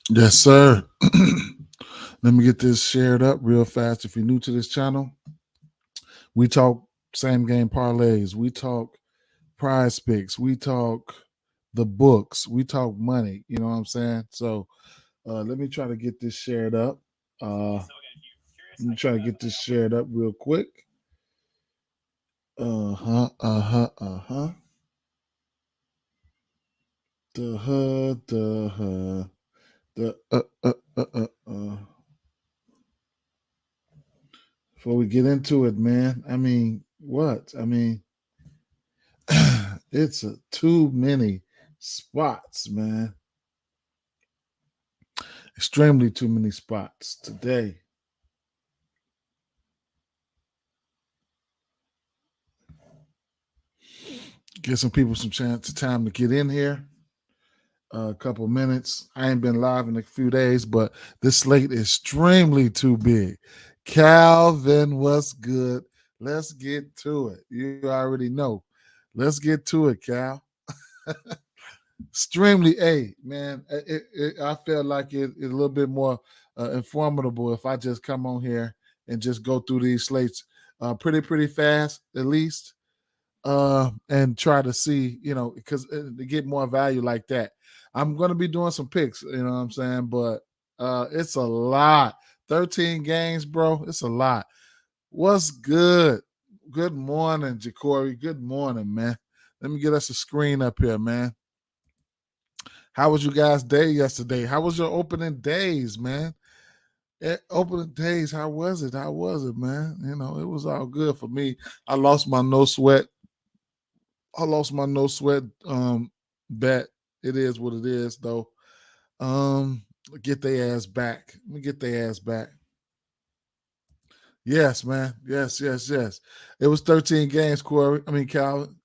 Yes, sir. Let me get this shared up real fast. If you're new to this channel, we talk same game parlays. We talk prize picks. We talk the books. We talk money. You know what I'm saying? So let me try to get this shared up. Let me try to get this shared up real quick. Uh-huh. The Before we get into it, man. I mean, what? I mean, it's too many spots, man. Extremely too many spots today. Get some people some chance of time to get in here. A couple minutes. I ain't been live in a few days, but this slate is extremely too big. Calvin, what's good? Let's get to it. You already know. Let's get to it, Cal. Extremely, man. I feel like it's a little bit more informative if I just come on here and just go through these slates pretty fast, at least, and try to see, because to get more value like that. I'm going to be doing some picks, you know what I'm saying? But it's a lot. 13 games, bro. It's a lot. What's good? Good morning, Jacory. Good morning, man. Let me get us a screen up here, man. How was you guys' day yesterday? How was your opening days, man? Opening days, how was it? How was it, man? It was all good for me. I lost my no sweat. I lost my no sweat bet. It is what it is, though. Um, get their ass back. Let me get their ass back. Yes, man. Yes. It was 13 games, Corey. I mean, Calvin.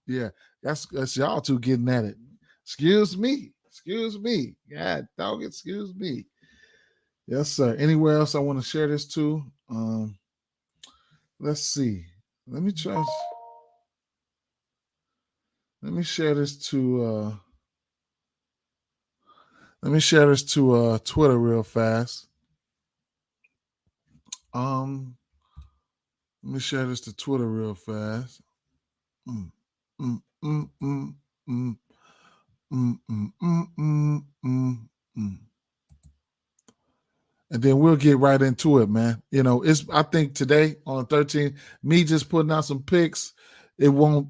Yeah. That's y'all two getting at it. Excuse me. God, dog, excuse me. Yes, sir. Anywhere else I want to share this to? Let's see. Let me try. Let me share this to Twitter real fast. Let me share this to Twitter real fast. Mm, mm, mm, mm, mm, mm, mm, mm, mm, mm. And then we'll get right into it, man. I think today on the 13th, me just putting out some picks, it won't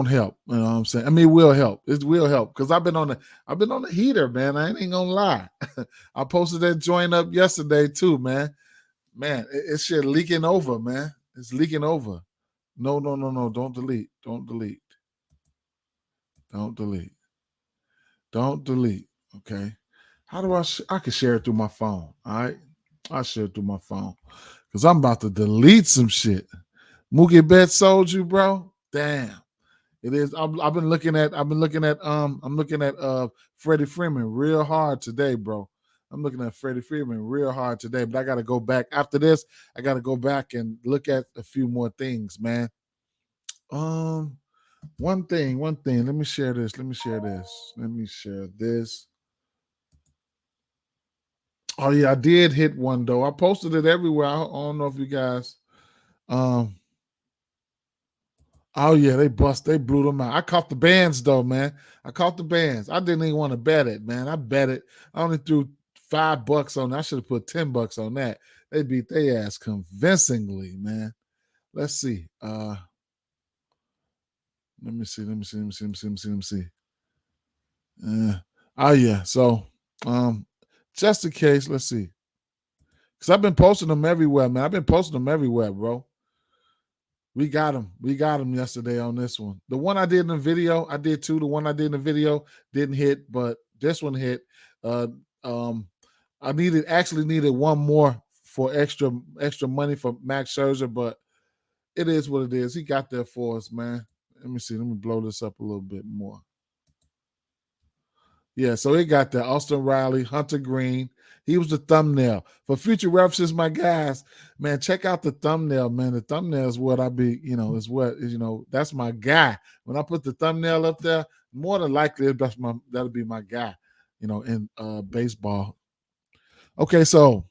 help. You know what I'm saying? I mean, it will help. It will help because I've been on the heater, man. I ain't gonna lie. I posted that joint up yesterday too, man. Man, it's shit leaking over, man. It's leaking over. No. Don't delete. Don't delete. Don't delete. Don't delete. Okay. How do I can share it through my phone. All right. I share it through my phone. Cause I'm about to delete some shit. Mookie Betts sold you, bro. Damn. It is. I've been looking at I'm looking at Freddie Freeman real hard today, bro. I'm looking at Freddie Freeman real hard today, but I gotta go back after this. I gotta go back and look at a few more things, man. One thing. Let me share this. Let me share this. Oh yeah, I did hit one though. I posted it everywhere. I don't know if you guys. Um. Oh yeah, they blew them out. I caught the bands though, man. I caught the bands. I didn't even want to bet it, man. I bet it. I only threw $5 on. I should have put $10 on that. They beat their ass convincingly, man. Let's see. Let me see. Oh yeah. So, just in case, let's see. Because I've been posting them everywhere, man. I've been posting them everywhere, bro. We got him. We got him yesterday on this one. The one I did in the video, I did too. The one I did in the video didn't hit, but this one hit. Uh, um, I actually needed one more for extra money for Max Scherzer, but it is what it is. He got there for us, man. Let me see. Let me blow this up a little bit more. Yeah, so he got there. Austin Riley, Hunter Green. He was the thumbnail. For future references, my guys, man, check out the thumbnail, man. The thumbnail is what that's my guy. When I put the thumbnail up there, more than likely that'll be my guy. in baseball. Okay, so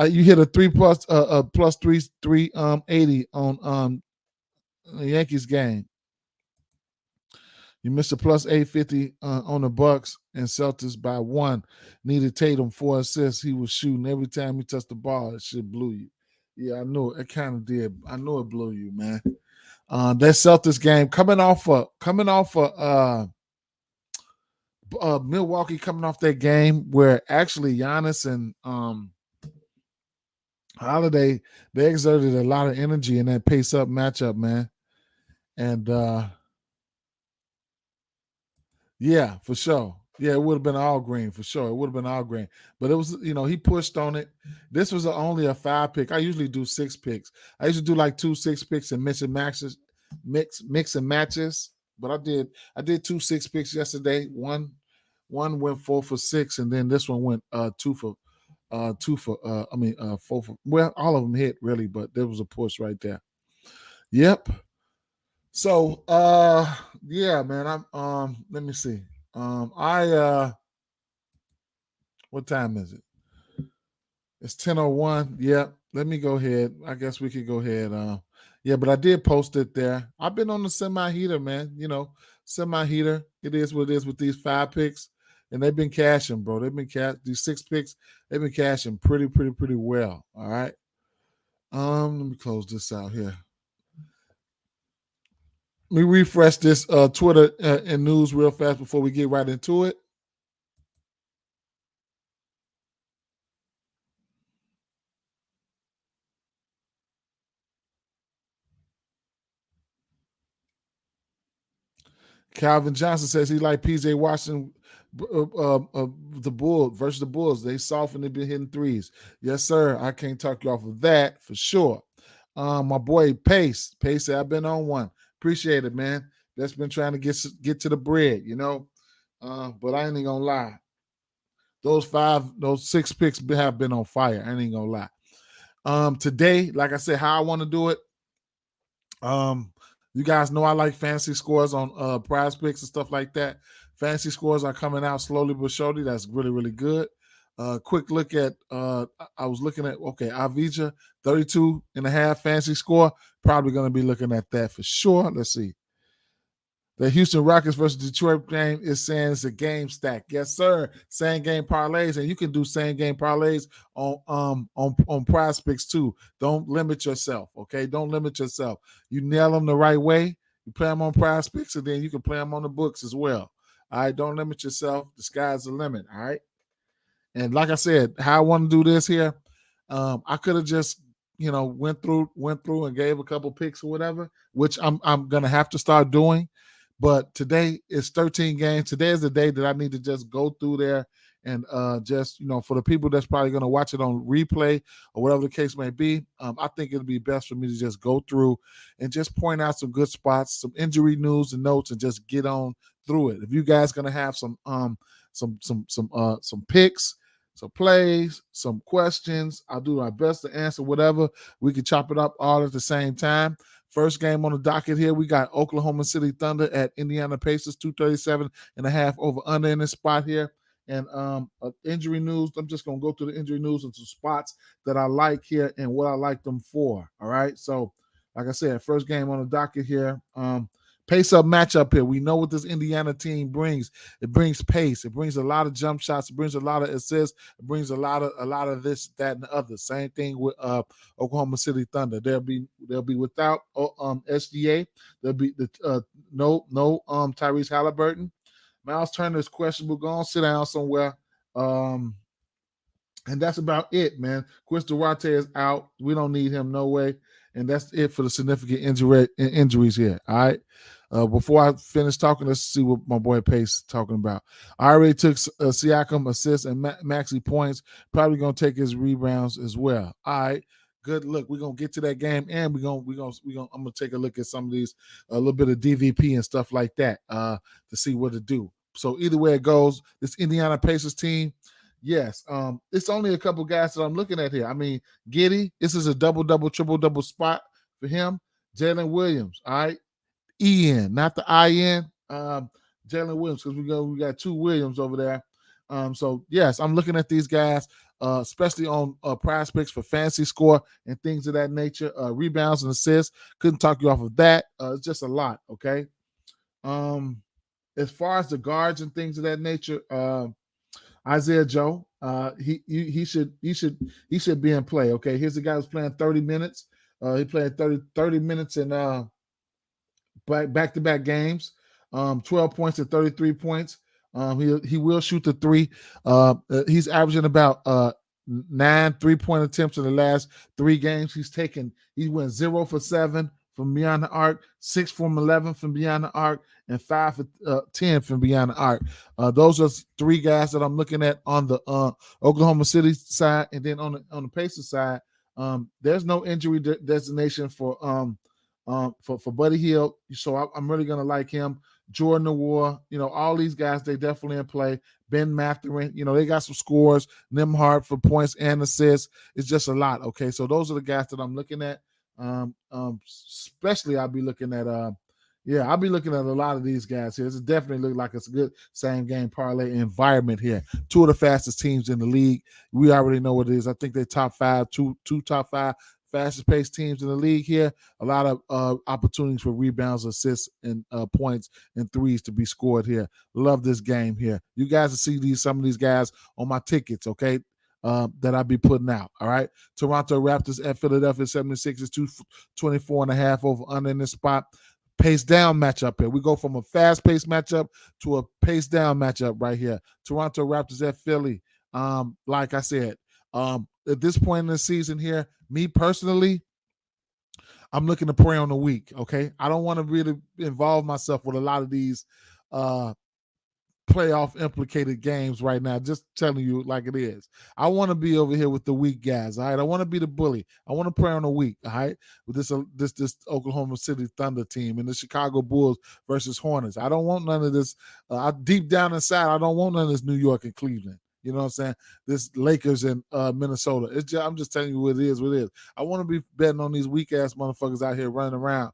you hit a 3 plus plus 380 on the Yankees game. You missed a plus 850 on the Bucks and Celtics by 1. Needed Tatum 4 assists. He was shooting every time he touched the ball. It shit blew you. Yeah, I know it kind of did. I know it blew you, man. That Celtics game coming off Milwaukee, coming off that game where actually Giannis and Holiday, they exerted a lot of energy in that pace-up matchup, man. And yeah, for sure. Yeah, it would have been all green for sure. It would have been all green. But it was, he pushed on it. This was only a 5 pick. I usually do 6 picks. I usually do like 2 6 picks and mix and matches. But I did 2 6 picks yesterday. One went 4 for 6, and then this one went 2 for 4 for, well, all of them hit really, but there was a push right there. Yep. So yeah, man, I'm let me see. What time is it? It's 10:01. Yeah, let me go ahead. I guess we could go ahead. Yeah, but I did post it there. I've been on the semi heater, man. Semi heater. It is what it is with these 5 picks, and they've been cashing, bro. They've been these 6 picks. They've been cashing pretty well. All right. Let me close this out here. Let me refresh this Twitter and news real fast before we get right into it. Calvin Johnson says he like PJ Washington, the Bull versus the Bulls. They soft and they've been hitting threes. Yes, sir. I can't talk you off of that for sure. My boy Pace said I've been on one. Appreciate it, man. That's been trying to get to the bread, but I ain't gonna lie. Those 6 picks have been on fire. I ain't gonna lie. Today, like I said, how I want to do it. You guys know I like fantasy scores on PrizePicks and stuff like that. Fantasy scores are coming out slowly but surely. That's really good. Quick look at I was looking at Avija 32.5 fantasy score. Probably going to be looking at that for sure. Let's see. The Houston Rockets versus Detroit game is saying it's a game stack. Yes, sir. Same game parlays, and you can do same game parlays on PrizePicks too. Don't limit yourself, okay? Don't limit yourself. You nail them the right way. You play them on PrizePicks, and then you can play them on the books as well. All right, don't limit yourself. The sky's the limit. All right. And like I said, how I want to do this here, I could have just went through and gave a couple picks or whatever, which I'm gonna have to start doing. But today is 13 games. Today is the day that I need to just go through there and just, for the people that's probably going to watch it on replay or whatever the case may be, I think it'll be best for me to just go through and just point out some good spots, some injury news and notes, and just get on through it. If you guys going to have some picks, some plays, some questions, I'll do my best to answer whatever. We can chop it up all at the same time. First game on the docket here, we got Oklahoma City Thunder at Indiana Pacers, 237.5 over under in this spot here. And injury news, I'm just going to go through the injury news and some spots that I like here and what I like them for. All right. So, like I said, first game on the docket here. Pace up matchup here. We know what this Indiana team brings. It brings pace. It brings a lot of jump shots. It brings a lot of assists. It brings a lot of this, that, and the other. Same thing with Oklahoma City Thunder. They'll be without SGA. There'll be no Tyrese Halliburton. Miles Turner is questionable. Go on, sit down somewhere. And that's about it, man. Chris Duarte is out. We don't need him, no way. And that's it for the significant injuries here. All right. Before I finish talking, let's see what my boy Pace is talking about. I already took Siakam assists and Maxey points. Probably gonna take his rebounds as well. All right. Good look. We're gonna get to that game, and I'm gonna take a look at some of these, a little bit of DVP and stuff like that, to see what to do. So either way it goes, this Indiana Pacers team. Yes, it's only a couple guys that I'm looking at here. I mean, Giddey, this is a double, triple spot for him. Jalen Williams, all right. EN, not the IN. Jalen Williams, because we got 2 Williams over there. So yes, I'm looking at these guys, especially on PrizePicks for fantasy score and things of that nature. Rebounds and assists. Couldn't talk you off of that. It's just a lot. Okay. As far as the guards and things of that nature, Isaiah Joe, he should be in play. Okay, here's the guy who's playing 30 minutes. He played 30 minutes in back-to-back games. 12 points and 33 points. He will shoot the three. He's averaging about 9 3-point attempts in the last 3 games. He went 0 for 7 from beyond the arc, 6 from 11 from beyond the arc, and 5 for 10 from beyond the arc. Those are 3 guys that I'm looking at on the Oklahoma City side, and then on the Pacers side, there's no injury designation for Buddy Hield, so I'm really gonna like him. Jordan Noir, all these guys, they definitely in play. Ben Mathurin, they got some scores. Nimhard for points and assists. It's just a lot. Okay, so those are the guys that I'm looking at. Especially I'll be looking at a lot of these guys here. It's definitely look like it's a good same game parlay environment here. 2 of the fastest teams in the league. We already know what it is. I think they're top 5, two top 5 fastest paced teams in the league here. A lot of opportunities for rebounds, assists, and points and threes to be scored here. Love this game here. You guys will see some of these guys on my tickets, okay, that I'll be putting out, all right? Toronto Raptors at Philadelphia 76ers, 224.5 over under in this spot. Pace down matchup here. We go from a fast-paced matchup to a pace down matchup right here. Toronto Raptors at Philly. Like I said, at this point in the season here, me personally, I'm looking to prey on the weak, okay? I don't want to really involve myself with a lot of these playoff implicated games right now. Just telling you like it is. I want to be over here with the weak guys, all right? I want to be the bully. I want to prey on the weak, all right? With this Oklahoma City Thunder team and the Chicago Bulls versus Hornets. I don't want none of this. Deep down inside, I don't want none of this New York and Cleveland. You know what I'm saying? This Lakers and Minnesota. I'm just telling you what it is. I want to be betting on these weak ass motherfuckers out here running around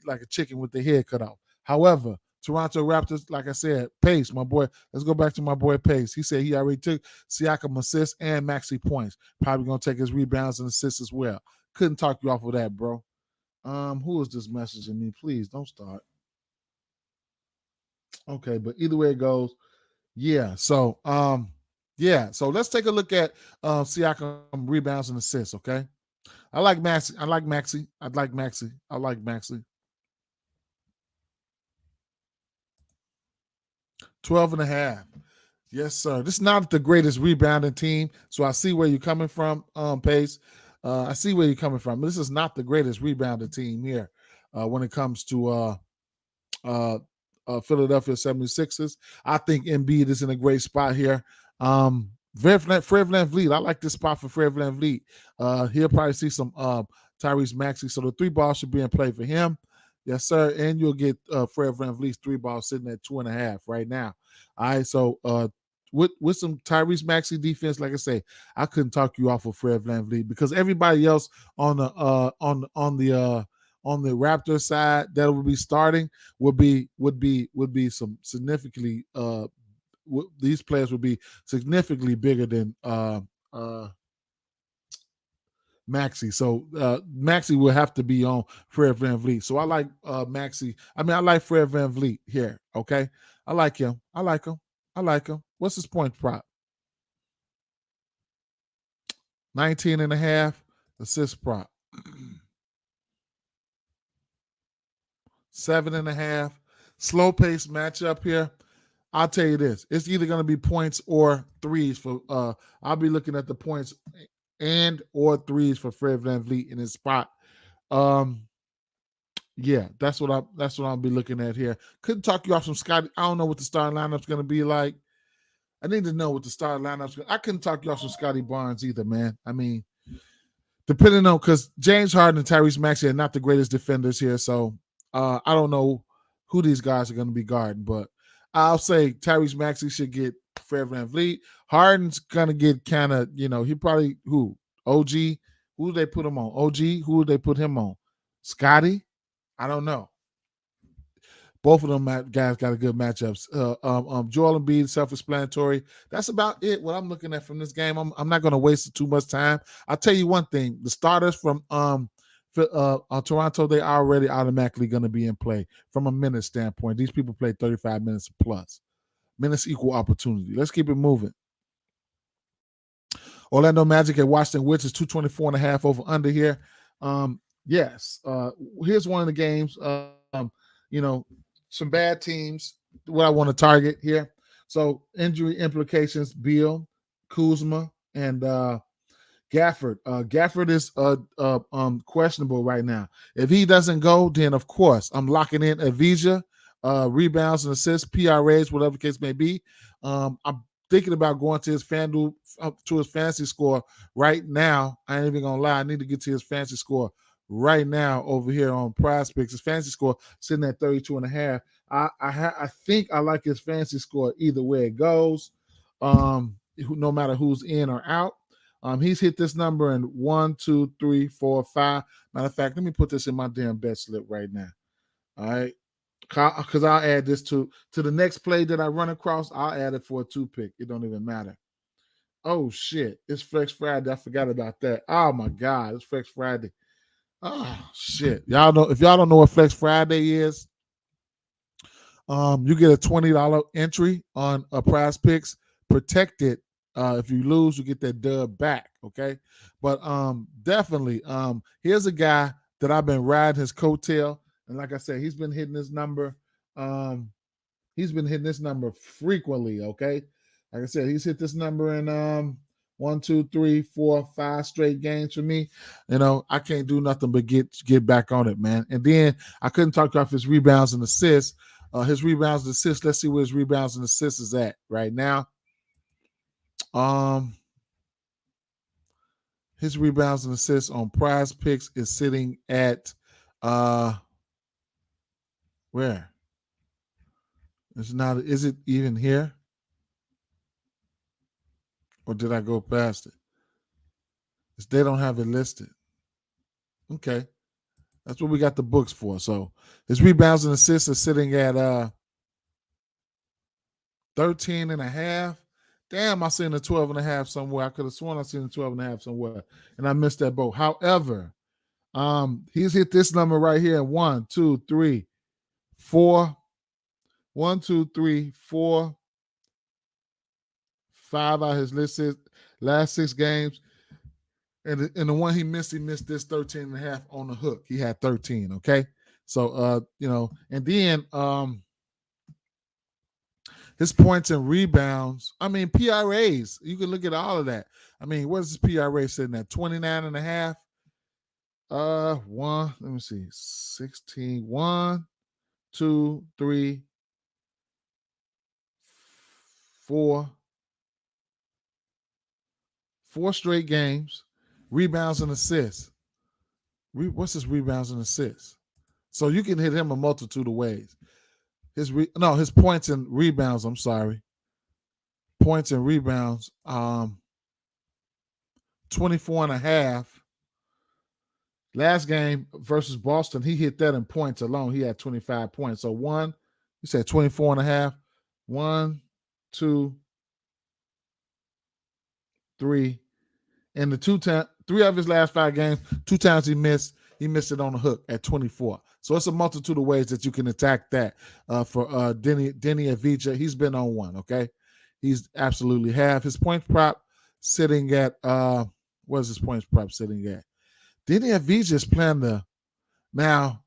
like a chicken with their head cut off. However, Toronto Raptors, like I said, Pace, my boy. Let's go back to my boy Pace. He said he already took Siakam assists and Maxey points. Probably gonna take his rebounds and assists as well. Couldn't talk you off of that, bro. Who is this messaging me? Please don't start. Okay, but either way it goes, yeah. So so let's take a look at Siakam rebounds and assists. Okay, I like Maxey. 12.5. Yes, sir. This is not the greatest rebounding team, so I see where you're coming from, Pace. I see where you're coming from. This is not the greatest rebounding team here when it comes to Philadelphia 76ers. I think Embiid is in a great spot here. Fred VanVleet, I like this spot for Fred VanVleet. He'll probably see some Tyrese Maxey, so the 3 balls should be in play for him. Yes, sir. And you'll get Fred VanVleet's 3 balls sitting at 2.5 right now. All right, so with some Tyrese Maxey defense, like I say, I couldn't talk you off of Fred VanVleet because everybody else on the Raptors side that would be starting would be some significantly these players would be significantly bigger than Maxey. So Maxey will have to be on Fred VanVleet. So I like Maxey. I like Fred VanVleet here. Okay. I like him. What's his point prop? 19.5 assist prop. 7.5. Slow pace matchup here. I'll tell you this. It's either going to be points or threes for I'll be looking at the points and or threes for Fred VanVleet in his spot. Yeah, that's what I'll be looking at here. Couldn't talk you off some Scotty. I don't know what the starting lineup's going to be like. I need to know what the starting lineup's going to. I couldn't talk you off some Scotty Barnes either, man. I mean, depending on because James Harden and Tyrese Maxey are not the greatest defenders here, so I don't know who these guys are going to be guarding, but I'll say Tyrese Maxey should get Fred VanVleet. Harden's gonna get kind of, he probably OG. Who do they put him on? OG. Who do they put him on? Scotty. I don't know. Both of them guys got a good matchups. Joel Embiid, self-explanatory. That's about it. What I'm looking at from this game. I'm not going to waste too much time. I'll tell you one thing: the starters from Toronto, they are already automatically going to be in play from a minute standpoint. These people play 35 minutes plus. Minutes equal opportunity. Let's keep it moving. Orlando Magic at Washington Wizards, 224.5 over under here. Yes. Here's one of the games. Some bad teams. What I want to target here. So injury implications: Beal, Kuzma, and Gafford. Gafford is questionable right now. If he doesn't go, then of course I'm locking in Avija, rebounds and assists, PRAs, whatever the case may be. I'm thinking about going to his FanDuel to his fantasy score right now. I ain't even gonna lie. I need to get to his fantasy score right now over here on PrizePicks. His fantasy score sitting at 32.5. I think I like his fantasy score either way it goes. No matter who's in or out. He's hit this number in 1, 2, 3, 4, 5. Matter of fact, let me put this in my damn bet slip right now. All right. Because I'll add this to the next play that I run across. I'll add it for a 2-pick. It don't even matter. Oh, shit. It's Flex Friday. I forgot about that. Oh, my God. It's Flex Friday. Oh, shit. Y'all know, if y'all don't know what Flex Friday is, you get a $20 entry on a PrizePicks. Protect it. If you lose, you get that dub back. Okay. But definitely, here's a guy that I've been riding his coattail. And like I said, he's been hitting this number. He's been hitting this number frequently. Okay. Like I said, he's hit this number in 1, 2, 3, 4, 5 straight games for me. I can't do nothing but get back on it, man. And then I couldn't talk about his rebounds and assists. His rebounds and assists. Let's see where his rebounds and assists is at right now. His rebounds and assists on PrizePicks is sitting at where? It's not. Is it even here? Or did I go past it? They don't have it listed. Okay. That's what we got the books for. So his rebounds and assists are sitting at 13.5. Damn, I seen a 12.5 somewhere. I could have sworn I seen a 12.5 somewhere, and I missed that boat. However, he's hit this number right here. 1, 2, 3, 4. 1, 2, 3, 4, 5 out of his last 6 games. And the one he missed this 13.5 on the hook. He had 13. Okay. So and then his points and rebounds. I mean, PRAs. You can look at all of that. I mean, what is his PRA sitting at? 29.5. Let me see. 16. 1, 2, 3, 4. 4 straight games. Rebounds and assists. What's his rebounds and assists? So you can hit him a multitude of ways. His points and rebounds. I'm sorry. Points and rebounds. 24.5. Last game versus Boston, he hit that in points alone. He had 25 points. So you said 24.5. 1, 2, 3. And the 3 of his last 5 games, 2 times he missed it on the hook at 24. So it's a multitude of ways that you can attack that. For Denny Avija, he's been on one. Okay, he's absolutely have his points prop sitting at what is his points prop sitting at? Denny Avija is playing now.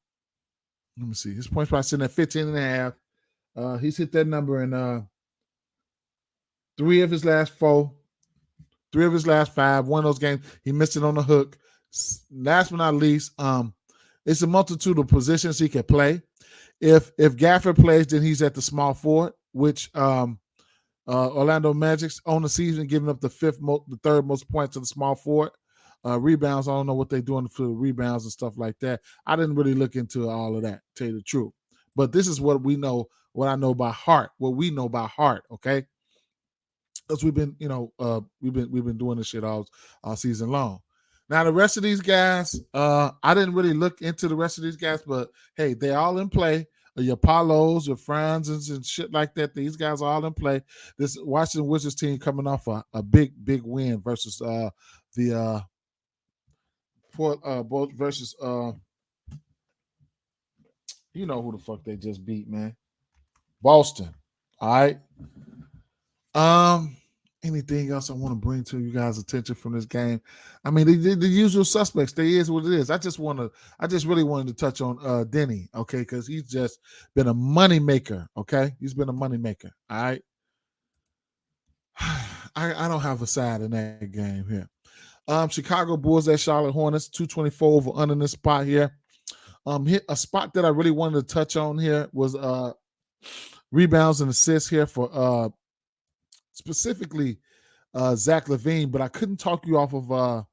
Let me see. His points prop sitting at 15.5. He's hit that number in 3 of his last 4. 3 of his last 5. One of those games, he missed it on the hook. Last but not least, it's a multitude of positions he can play. If Gafford plays, then he's at the small forward, which Orlando Magic's on the season giving up the 3rd most points to the small forward. Rebounds, I don't know what they're doing for the rebounds and stuff like that. I didn't really look into all of that, to tell you the truth. But this is what we know, what I know by heart, what we know by heart, okay? Because we've been doing this shit all season long. Now the rest of these guys, I didn't really look into the rest of these guys, but hey, they're all in play. your Paulos, your Franzens, and shit like that. These guys are all in play. This Washington Wizards team coming off a big win versus the both versus you know who the fuck they just beat, man. Boston. All right. Um, anything else I want to bring to you guys' attention from this game? I mean, the usual suspects. They is what it is. I just really wanted to touch on Denny, okay, because he's just been a money maker. Okay, he's been a money maker. All right. I don't have a side in that game here. Chicago Bulls at Charlotte Hornets, 224 over under this spot here. Hit a spot that I really wanted to touch on here was rebounds and assists here for specifically Zach LaVine, but I couldn't talk you off of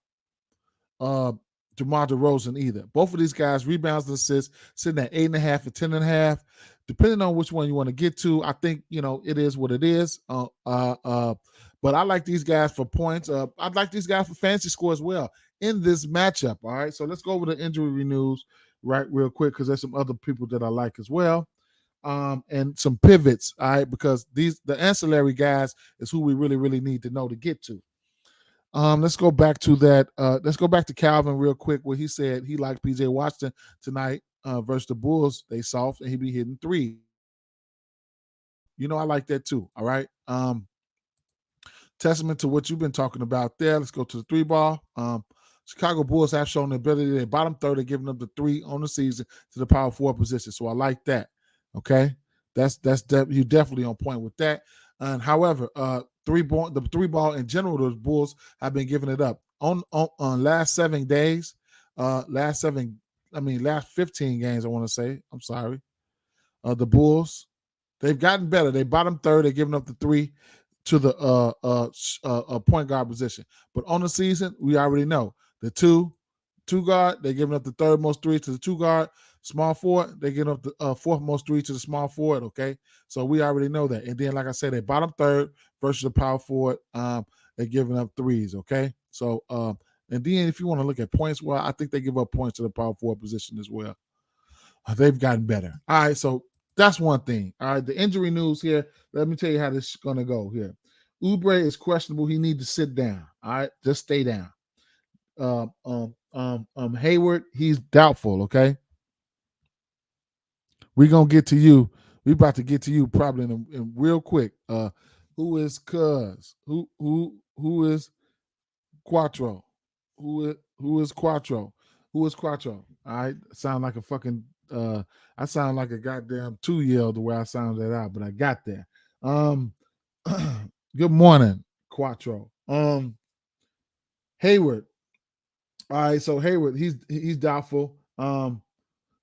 DeMar DeRozan either. Both of these guys, rebounds and assists, sitting at 8.5 and 10.5. Depending on which one you want to get to, I think it is what it is. But I like these guys for points. I'd like these guys for fantasy score as well in this matchup. All right, so let's go over the injury news real quick because there's some other people that I like as well. And some pivots, all right, because the ancillary guys is who we really need to know to get to. Let's go back to that. Let's go back to Calvin real quick, where he said he liked PJ Washington tonight versus the Bulls. They soft and he be hitting three. I like that too. All right. Testament to what you've been talking about there. Let's go to the three ball. Chicago Bulls have shown the ability. They bottom third, they're giving up the three on the season to the power forward position. So I like that. Okay, you definitely on point with that. And however, the three ball in general, those Bulls have been giving it up on last 7 days. Last 15 games. I want to say. I'm sorry. The Bulls, they've gotten better. They bottom third. They're giving up the three to the point guard position. But on the season, we already know the two guard, they're giving up the third most three to the two guard. Small forward, they're giving up the fourth most three to the small forward, okay? So we already know that. And then, like I said, they bottom third versus the power forward. They're giving up threes, okay? So, and then if you want to look at points, well, I think they give up points to the power forward position as well. They've gotten better. All right, so that's one thing. All right, the injury news here. Let me tell you how this is going to go here. Oubre is questionable. He needs to sit down. All right, just stay down. Hayward, he's doubtful. Okay, we're gonna get to you. We about to get to you probably in real quick. Who is Cuz? Who is Quattro? Who is Quattro? Who is Quattro? I sound like a fucking I sound like a goddamn 2-year-old the way I sounded that out, but I got there. Good morning, Quattro. Hayward. All right, so Hayward, he's doubtful.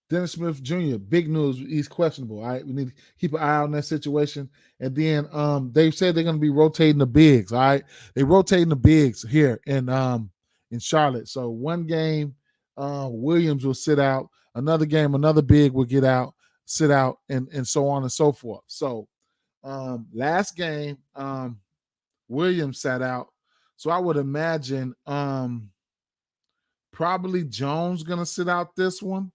Dennis Smith Jr., big news, he's questionable. All right, we need to keep an eye on that situation. And then they said they're going to be rotating the bigs. All right, they rotating the bigs here in Charlotte. So one game, Williams will sit out. Another game, another big will sit out, and so on and so forth. So last game, Williams sat out. So I would imagine probably Jones going to sit out this one.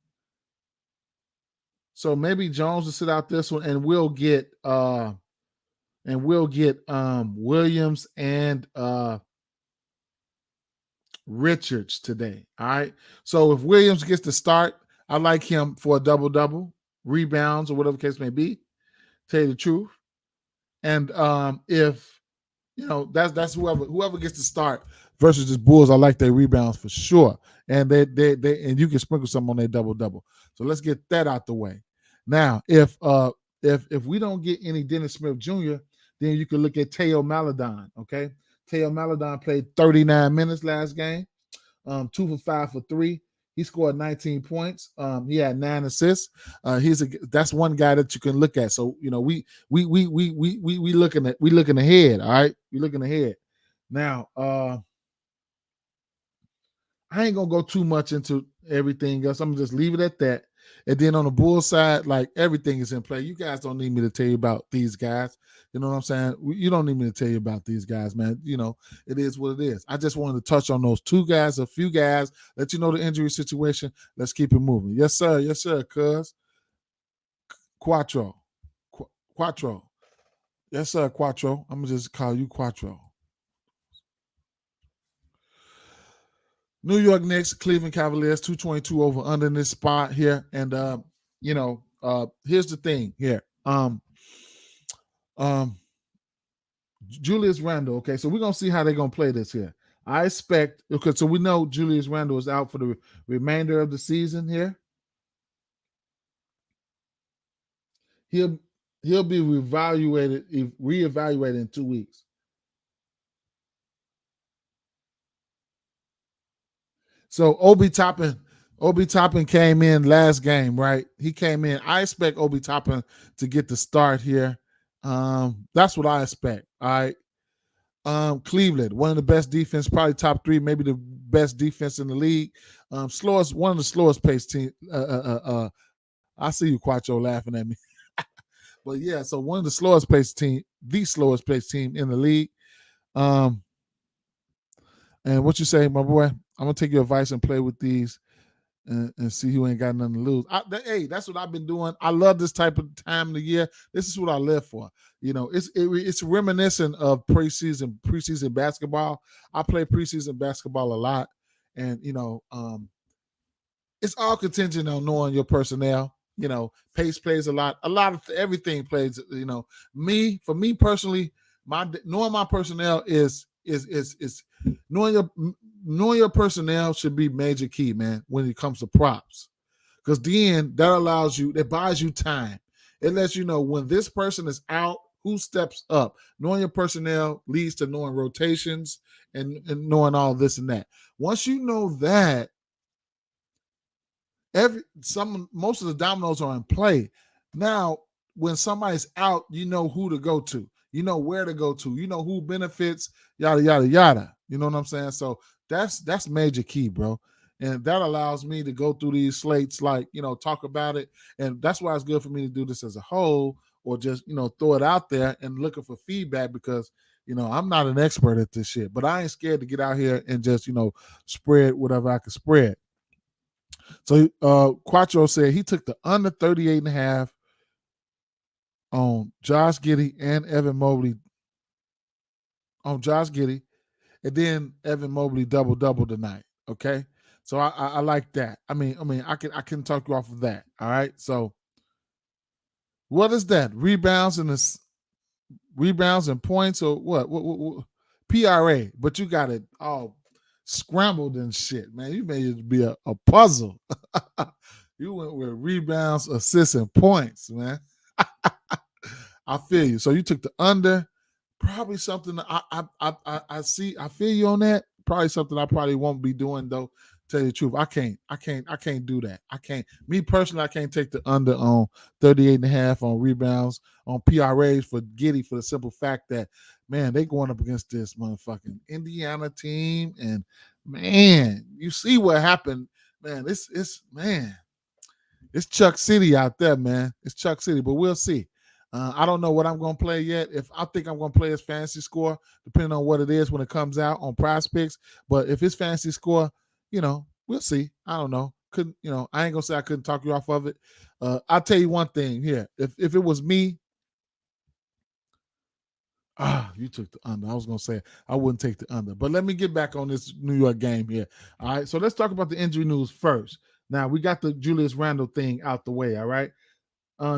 So maybe Jones will sit out this one, and we'll get Williams and Richards today. All right. So if Williams gets to start, I like him for a double, rebounds or whatever case may be. Tell you the truth. And if that's whoever gets to start versus the Bulls, I like their rebounds for sure. And they and you can sprinkle some on their double. So let's get that out the way. Now, if we don't get any Dennis Smith Jr., then you can look at Teo Maledon. Okay, Teo Maledon played 39 minutes last game, 2 for 5 for 3. He scored 19 points. He had 9 assists. That's one guy that you can look at. So we looking ahead. All right, we looking ahead. Now, I ain't gonna go too much into everything else. I'm gonna just leave it at that. And then on the Bulls side, like everything is in play. You guys don't need me to tell you about these guys. You know what I'm saying? You don't need me to tell you about these guys, man. It is what it is. I just wanted to touch on those 2 guys, a few guys, let you know the injury situation. Let's keep it moving. Yes, sir. Yes, sir, cuz. Quattro. Quattro. Yes, sir, Quattro. I'm gonna just call you Quattro. New York Knicks, Cleveland Cavaliers, 222 over under in this spot here. And here's the thing here. Julius Randle. Okay, so we're gonna see how they're gonna play this here. I expect so we know Julius Randle is out for the remainder of the season here. He'll be reevaluated in 2 weeks. So Obi Toppin came in last game, right? He came in. I expect Obi Toppin to get the start here. That's what I expect. All right. Cleveland, one of the best defense, probably top 3, maybe the best defense in the league. One of the slowest pace team. I see you, Quattro, laughing at me. But yeah, so one of the slowest pace team, the slowest pace team in the league. And what you say, my boy? I'm gonna take your advice and play with these and see who ain't got nothing to lose. Hey, that's what I've been doing. I love this type of time of the year. This is what I live for. It's reminiscent of preseason basketball. I play preseason basketball a lot, and it's all contingent on knowing your personnel. Pace plays a lot. A lot of everything plays. For me personally, knowing my personnel is knowing your personnel should be major key, man, when it comes to props. Because then that buys you time. It lets you know when this person is out, who steps up. Knowing your personnel leads to knowing rotations and knowing all this and that. Once you know that, most of the dominoes are in play. Now, when somebody's out, you know who to go to. You know where to go to. You know who benefits, yada, yada, yada. You know what I'm saying? So that's major key, bro. And that allows me to go through these slates, talk about it. And that's why it's good for me to do this as a whole, or just, throw it out there and looking for feedback, because, I'm not an expert at this shit. But I ain't scared to get out here and just, spread whatever I can spread. So Quattro said he took the under 38.5 on Josh Giddey and Evan Mobley. On Josh Giddey, and then Evan Mobley double tonight. Okay, so I like that. I mean I can talk you off of that. All right. So what is that? Rebounds and points, or what? PRA, but you got it all scrambled and shit, man. You made it be a puzzle. You went with rebounds, assists, and points, man. I feel you. So you took the under. Probably something I see. I feel you on that. Probably something I probably won't be doing, though. Tell you the truth, I can't do that. I can't. Me personally, I can't take the under on 38.5 on rebounds, on PRAs for Giddey, for the simple fact that, man, they going up against this motherfucking Indiana team, and man, you see what happened, man. It's Chuck City out there, man. It's Chuck City, but we'll see. I don't know what I'm going to play yet. I think I'm going to play his fantasy score, depending on what it is when it comes out on PrizePicks. But if it's fantasy score, we'll see. I don't know. I ain't gonna say I couldn't talk you off of it. I'll tell you one thing here. If it was me, you took the under. I was gonna say I wouldn't take the under. But let me get back on this New York game here. All right. So let's talk about the injury news first. Now we got the Julius Randle thing out the way. All right.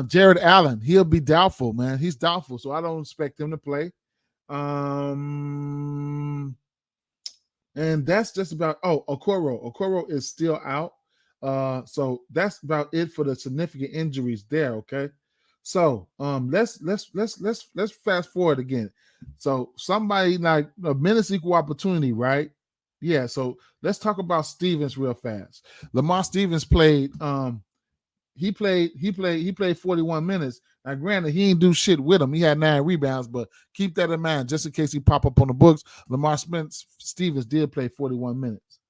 Jared Allen, he'll be doubtful, man. He's doubtful, so I don't expect him to play. And that's just about. Okoro is still out. So that's about it for the significant injuries there. Okay, so let's fast forward again. So somebody like a minutes equal opportunity, right? Yeah. So let's talk about Stevens real fast. Lamar Stevens played. He played 41 minutes. Now, granted, he didn't do shit with him. He had 9 rebounds, but keep that in mind just in case he pop up on the books. Lamar Stevens did play 41 minutes.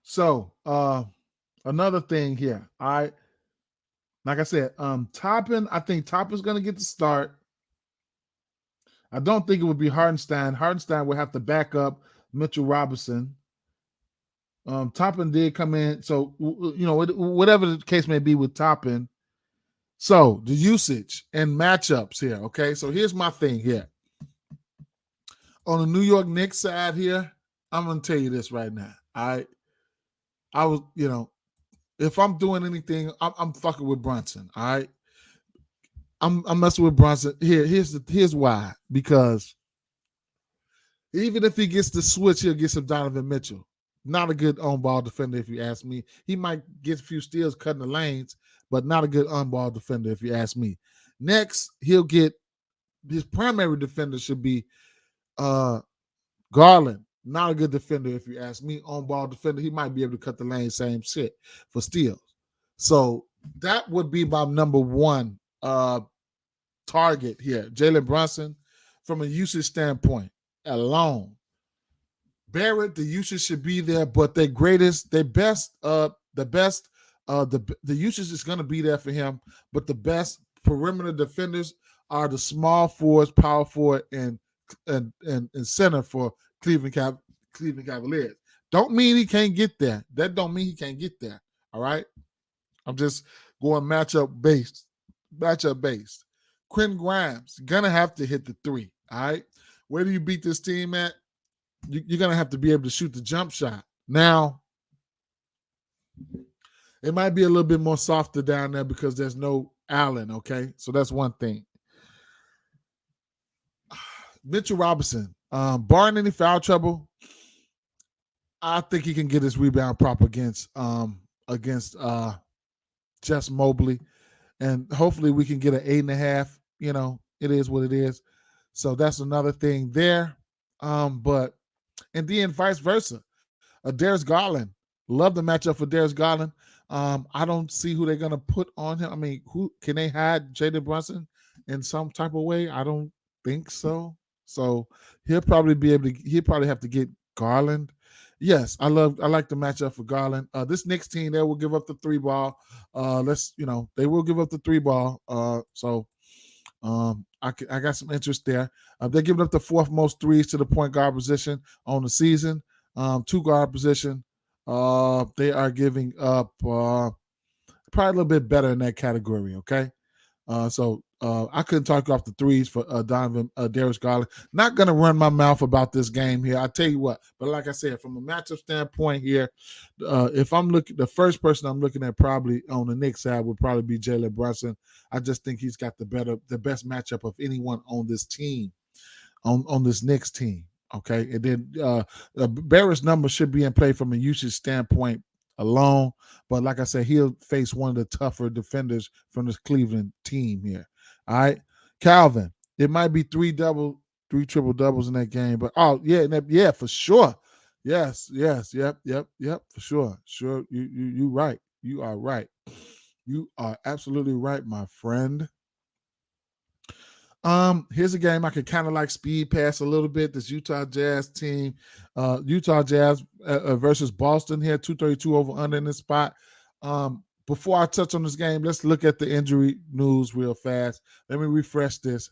So another thing here. All right. Like I said, Toppin, I think Toppin's gonna get the start. I don't think it would be Hartenstein. Hartenstein would have to back up Mitchell Robinson. Toppin did come in, so whatever the case may be with Toppin. So the usage and matchups here. Okay, so here's my thing here. On the New York Knicks side here, I'm gonna tell you this right now. I was, if I'm doing anything, I'm fucking with Brunson. All right, I'm messing with Brunson. Here's why. Because even if he gets the switch, he'll get some Donovan Mitchell. Not a good on-ball defender, if you ask me. He might get a few steals cutting the lanes, but not a good on-ball defender, if you ask me. Next, he'll get his primary defender should be Garland. Not a good defender, if you ask me. On-ball defender, he might be able to cut the lane, same shit for steals. So that would be my number one target here. Jalen Brunson, from a usage standpoint alone. Barrett, the usage should be there, but the usage is going to be there for him. But the best perimeter defenders are the small forwards, power forward, and center for Cleveland Cavaliers. Don't mean he can't get there. That don't mean he can't get there. All right, I'm just going matchup based. Quinn Grimes gonna have to hit the three. All right, where do you beat this team at? You're going to have to be able to shoot the jump shot. Now, it might be a little bit more softer down there because there's no Allen, okay? So that's one thing. Mitchell Robinson, barring any foul trouble, I think he can get his rebound prop against Jess Mobley. And hopefully we can get an 8.5. It is what it is. So that's another thing there. And then vice versa. Darius Garland. Love the matchup for Darius Garland. I don't see who they're going to put on him. I mean, who can they hide Jalen Brunson in some type of way? I don't think so. So he'll probably have to get Garland. Yes, I like the matchup for Garland. This Knicks team, they will give up the three ball. They will give up the three ball. I got some interest there. They're giving up the fourth most threes to the point guard position on the season. Two guard position. They are giving up probably a little bit better in that category. Okay. So I couldn't talk off the threes for Darius Garland. Not going to run my mouth about this game here. I tell you what, but like I said, from a matchup standpoint here, if I'm looking, the first person I'm looking at probably on the Knicks side would probably be Jalen Brunson. I just think he's got the best matchup of anyone on this team, on this Knicks team. Okay, and then Barrett's number should be in play from a usage standpoint alone. But like I said, he'll face one of the tougher defenders from this Cleveland team here. All right. Calvin, it might be three triple doubles in that game. But yeah, for sure. Yes, yep, for sure. Sure, you right. You are right. You are absolutely right, my friend. Here's a game I could kind of like speed pass a little bit. This Utah Jazz team, Utah Jazz versus Boston here, 232 over under in this spot. Before I touch on this game, let's look at the injury news real fast. Let me refresh this.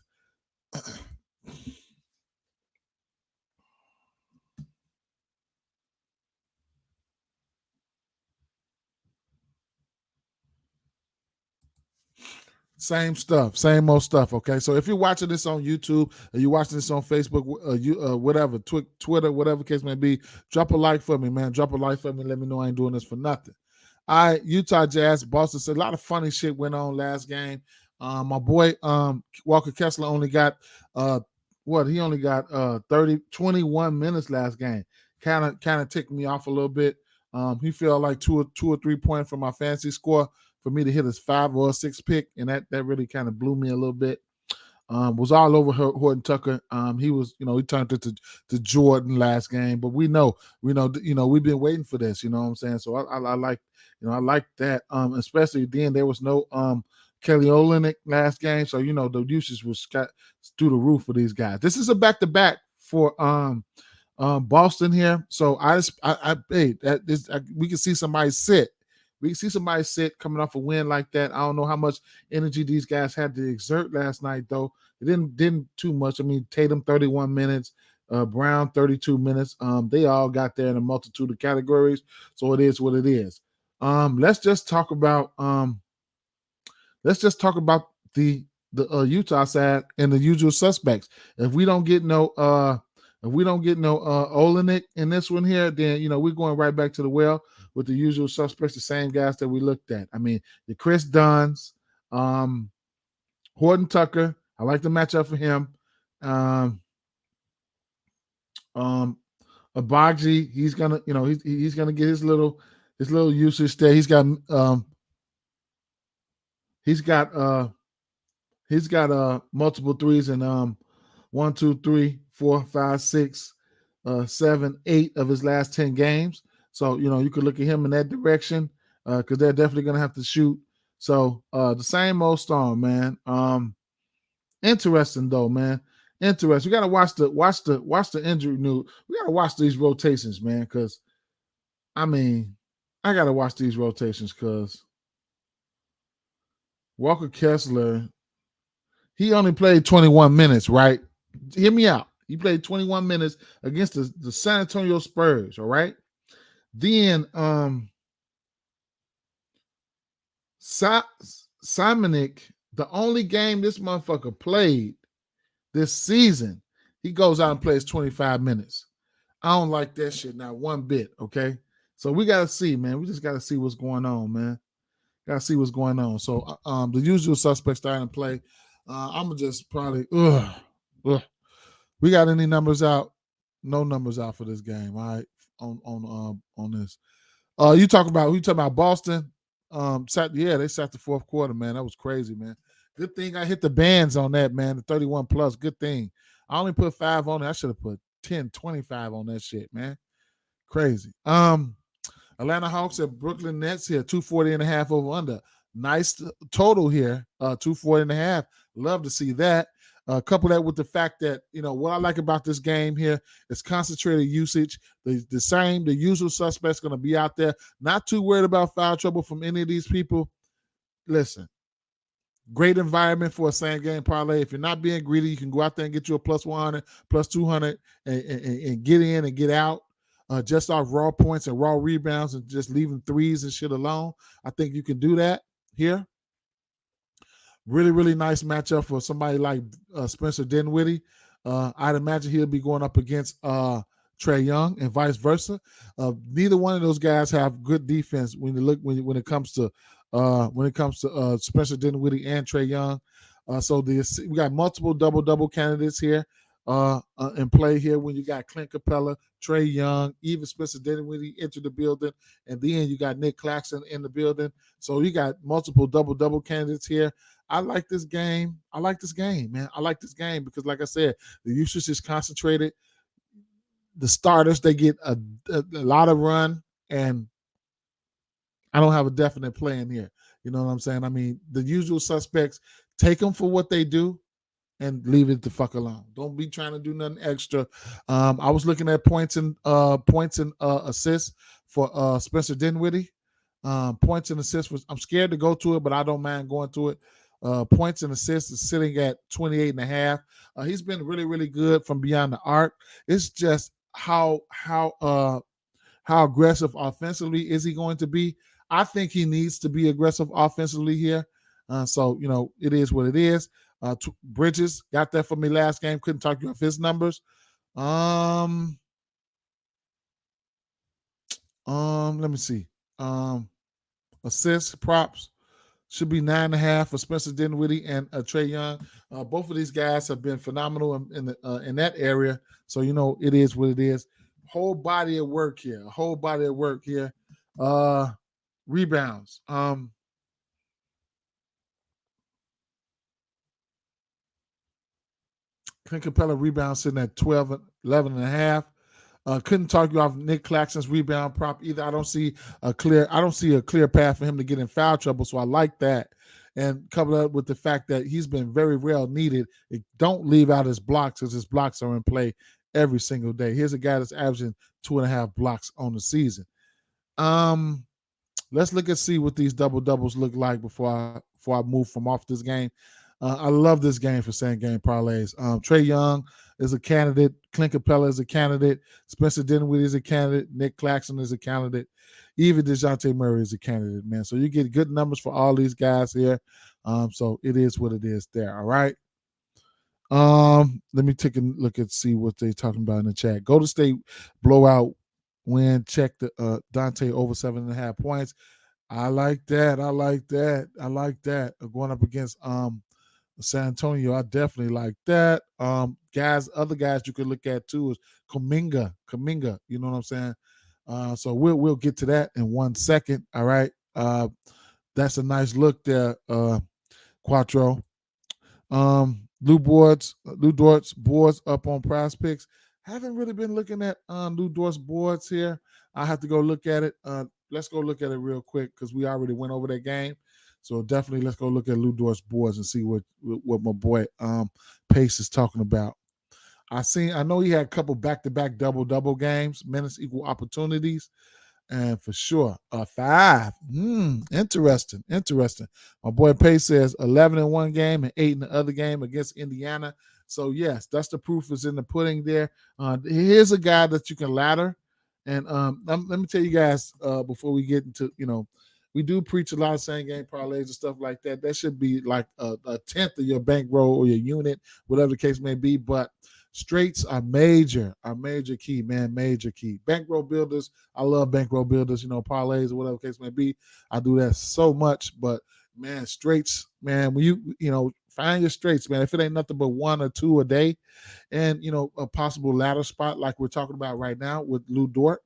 Same stuff, same old stuff. Okay, so if you're watching this on YouTube or you're watching this on Facebook, whatever, Twitter, whatever case may be, drop a like for me, man. Drop a like for me. Let me know I ain't doing this for nothing. All right, Utah Jazz, Boston. So a lot of funny shit went on last game. My boy Walker Kessler only got he only got 21 minutes last game. Kind of ticked me off a little bit. He felt like two or 3 points from my fantasy score for me to hit his 5 or 6 pick, and that really kind of blew me a little bit. Was all over Horton Tucker. He was, he turned it to Jordan last game, but we know, we've been waiting for this. You know what I'm saying? So I like, I like that. Especially then there was no Kelly Olynyk last game, so the usage was through the roof for these guys. This is a back-to-back for Boston here. So we can see somebody sit. We see somebody sit coming off a win like that. I don't know how much energy these guys had to exert last night, though. It didn't too much. I mean, Tatum 31 minutes, Brown 32 minutes. They all got there in a multitude of categories, so it is what it is. Let's just talk about the Utah side and the usual suspects. If we don't get no Olenek in this one here, then we're going right back to the well with the usual suspects, the same guys that we looked at. I mean, the Chris Duns, Horton Tucker. I like the matchup for him. Abagji, he's gonna he's gonna get his little usage there. He's got multiple threes and 1, 2, 3, 4, 5, 6, 7, 8 of his last 10 games. So you could look at him in that direction because they're definitely gonna have to shoot. So the same old storm, man. Interesting though, man. Interesting. We gotta watch the injury news. We gotta watch these rotations, man. Because I gotta watch these rotations because Walker Kessler, he only played 21 minutes, right? Hear me out. He played 21 minutes against the San Antonio Spurs, all right? Then Simonik, the only game this motherfucker played this season, he goes out and plays 25 minutes. I don't like that shit not one bit, okay? So we got to see, man. We just got to see what's going on, man. Got to see what's going on. So the usual suspects starting to play. I'm going to just probably, We got any numbers out? No numbers out for this game, all right, on this. You talking about Boston? They sat the fourth quarter, man. That was crazy, man. Good thing I hit the bands on that, man. The 31 plus. Good thing. I only put 5 on it. I should have put 10, 25 on that shit, man. Crazy. Atlanta Hawks at Brooklyn Nets here, 240.5 over under. Nice total here, 240.5. Love to see that. Couple that with the fact that, what I like about this game here is concentrated usage. The usual suspects going to be out there. Not too worried about foul trouble from any of these people. Listen, great environment for a same game parlay. If you're not being greedy, you can go out there and get you a plus 100, plus 200 and get in and get out just off raw points and raw rebounds and just leaving threes and shit alone. I think you can do that here. Really, really nice matchup for somebody like Spencer Dinwiddie. I'd imagine he'll be going up against Trae Young and vice versa. Neither one of those guys have good defense when it comes to Spencer Dinwiddie and Trae Young. So we got multiple double candidates here in play here when you got Clint Capella, Trae Young, even Spencer Dinwiddie into the building, and then you got Nick Claxton in the building. So you got multiple double candidates here. I like this game. I like this game, man. I like this game because, like I said, the usage is concentrated. The starters, they get a lot of run, and I don't have a definite play in here. You know what I'm saying? I mean, the usual suspects, take them for what they do and leave it the fuck alone. Don't be trying to do nothing extra. I was looking at points and assists for Spencer Dinwiddie. Points and assists, I'm scared to go to it, but I don't mind going to it. Points and assists is sitting at 28.5. He's been really, really good from beyond the arc. It's just how aggressive offensively is he going to be? I think he needs to be aggressive offensively here. So it is what it is. Bridges got that for me last game. Couldn't talk you off his numbers. Let me see. Assists, props should be 9.5 for Spencer Dinwiddie and Trae Young. Both of these guys have been phenomenal in that area. So it is what it is. Whole body of work here. Rebounds. Clint Capella rebounds sitting at 11.5. Couldn't talk you off Nick Claxton's rebound prop either. I don't see a clear path for him to get in foul trouble, so I like that. And couple that with the fact that he's been very well needed. Don't leave out his blocks because his blocks are in play every single day. Here's a guy that's averaging 2.5 blocks on the season. Let's look and see what these double doubles look like before I move from off this game. I love this game for same game parlays. Trey Young is a candidate. Clint Capella is a candidate. Spencer Dinwiddie is a candidate. Nick Claxton is a candidate. Even DeJounte Murray is a candidate, man. So you get good numbers for all these guys here. So it is what it is there. All right. Let me take a look and see what they're talking about in the chat. Golden State blowout win. Check the Dante over 7.5 points. I like that. I like that. I like that. Going up against San Antonio, I definitely like that. Other guys you could look at too is Kuminga. You know what I'm saying? So we'll get to that in 1 second. All right. That's a nice look there, Quattro. Lou Dort's boards up on PrizePicks. Haven't really been looking at Lou Dort's boards here. I have to go look at it. Let's go look at it real quick because we already went over that game. So definitely let's go look at Lou Dort's boards and see what my boy Pace is talking about. I know he had a couple back-to-back double games, minutes equal opportunities. And for sure, 5. Interesting. My boy Pace says 11 in one game and 8 in the other game against Indiana. So yes, that's the proof is in the pudding there. Here's a guy that you can ladder. And let me tell you guys before we get into, we do preach a lot of same game parlays and stuff like that. That should be like a tenth of your bankroll or your unit, whatever the case may be. But straights are major key, man, major key. Bankroll builders, I love bankroll builders, parlays or whatever the case may be. I do that so much, but man, straights, man, when you find your straights, man, if it ain't nothing but 1 or 2 a day and, a possible ladder spot like we're talking about right now with Lou Dort,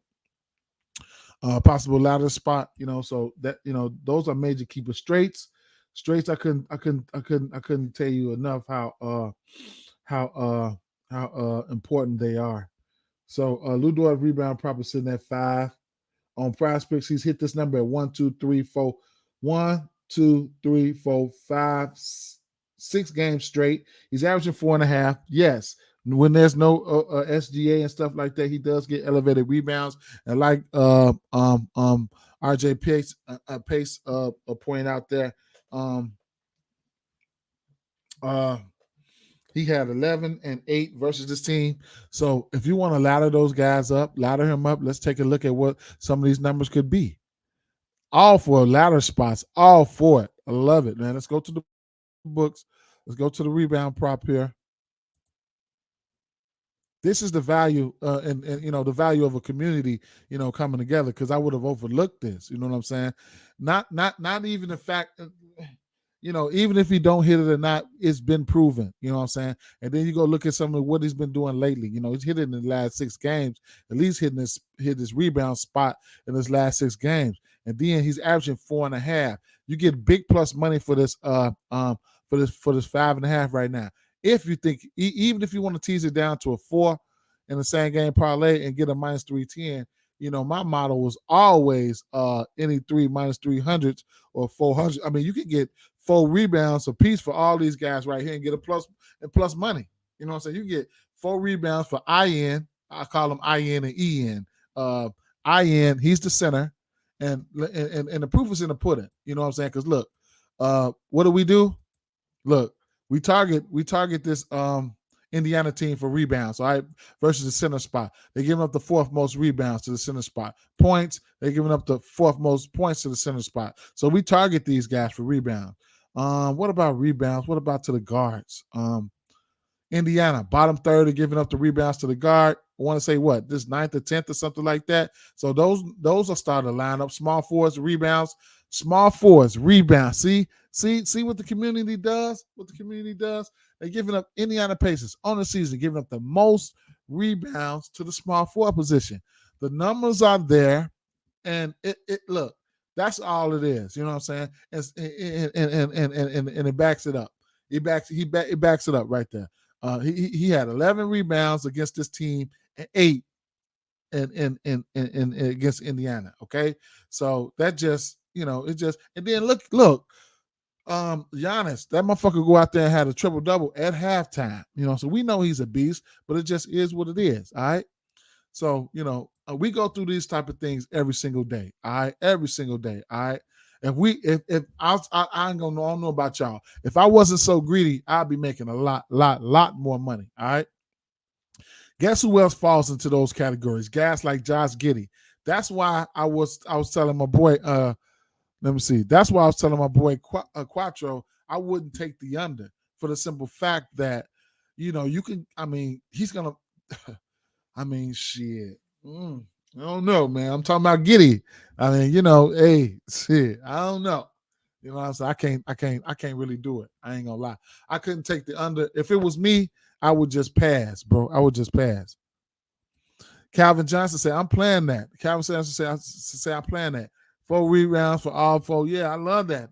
possible ladder spot, so that, those are major keeper straights. I couldn't tell you enough how important they are. So Lou Dort rebound probably sitting at 5 on PrizePicks. He's hit this number at 1, 2, 3, 4, 1, 2, 3, 4, 5, 6 games straight. He's averaging 4.5. Yes, when there's no SGA and stuff like that, he does get elevated rebounds. And like RJ Pace pointed out there, he had 11 and 8 versus this team. So if you want to ladder those guys up, ladder him up, let's take a look at what some of these numbers could be. All for ladder spots, all for it. I love it, man. Let's go to the books. Let's go to the rebound prop here. This is the value and the value of a community, coming together, because I would have overlooked this. You know what I'm saying? Not even the fact, even if he don't hit it or not, it's been proven. You know what I'm saying? And then you go look at some of what he's been doing lately. He's hit it in the last 6 games, at least hit his rebound spot in his last 6 games. And then he's averaging 4.5. You get big plus money for this for this 5.5 right now. If you think, even if you want to tease it down to a 4 in the same game parlay and get a minus 310, my model was always any 3 minus 300s or 400. I mean, you can get 4 rebounds a piece for all these guys right here and get a plus money. You know what I'm saying? You get 4 rebounds for IN. I call them IN and EN. IN, he's the center, and the proof is in the pudding. You know what I'm saying? Because look, what do? Look, we target this Indiana team for rebounds, all right, versus the center spot. They're giving up the 4th most rebounds to the center spot. Points, they're giving up the 4th most points to the center spot. So we target these guys for rebounds. What about rebounds? What about to the guards? Indiana, bottom third of giving up the rebounds to the guard. I want to say what, this 9th or 10th or something like that. So those are starting to line up. Small forwards, rebounds. Small forwards, rebounds. See what the community does? What the community does? They're giving up Indiana Pacers on the season, giving up the most rebounds to the small forward position. The numbers are there, and it look, that's all it is. You know what I'm saying? And it backs it up. It backs it up right there. He had 11 rebounds against this team and 8 and against Indiana. Okay, so that just it just, and then look, Giannis, that motherfucker go out there and had a triple double at halftime. So we know he's a beast, but it just is what it is. All right. So we go through these type of things every single day. All right, every single day. All right. If I ain't gonna know, I don't know about y'all. If I wasn't so greedy, I'd be making a lot more money. All right. Guess who else falls into those categories? Guys like Josh Giddey. That's why I was telling my boy, let me see. That's why I was telling my boy Quattro, I wouldn't take the under for the simple fact that, you can, he's gonna shit. I don't know, man. I'm talking about Giddey. Hey, shit. I don't know. You know what I'm saying? I can't really do it. I ain't gonna lie. I couldn't take the under. If it was me, I would just pass, bro. I would just pass. Calvin Johnson said, I'm playing that. Calvin Johnson said, I'm playing that. 4 rebounds for all 4. Yeah, I love that.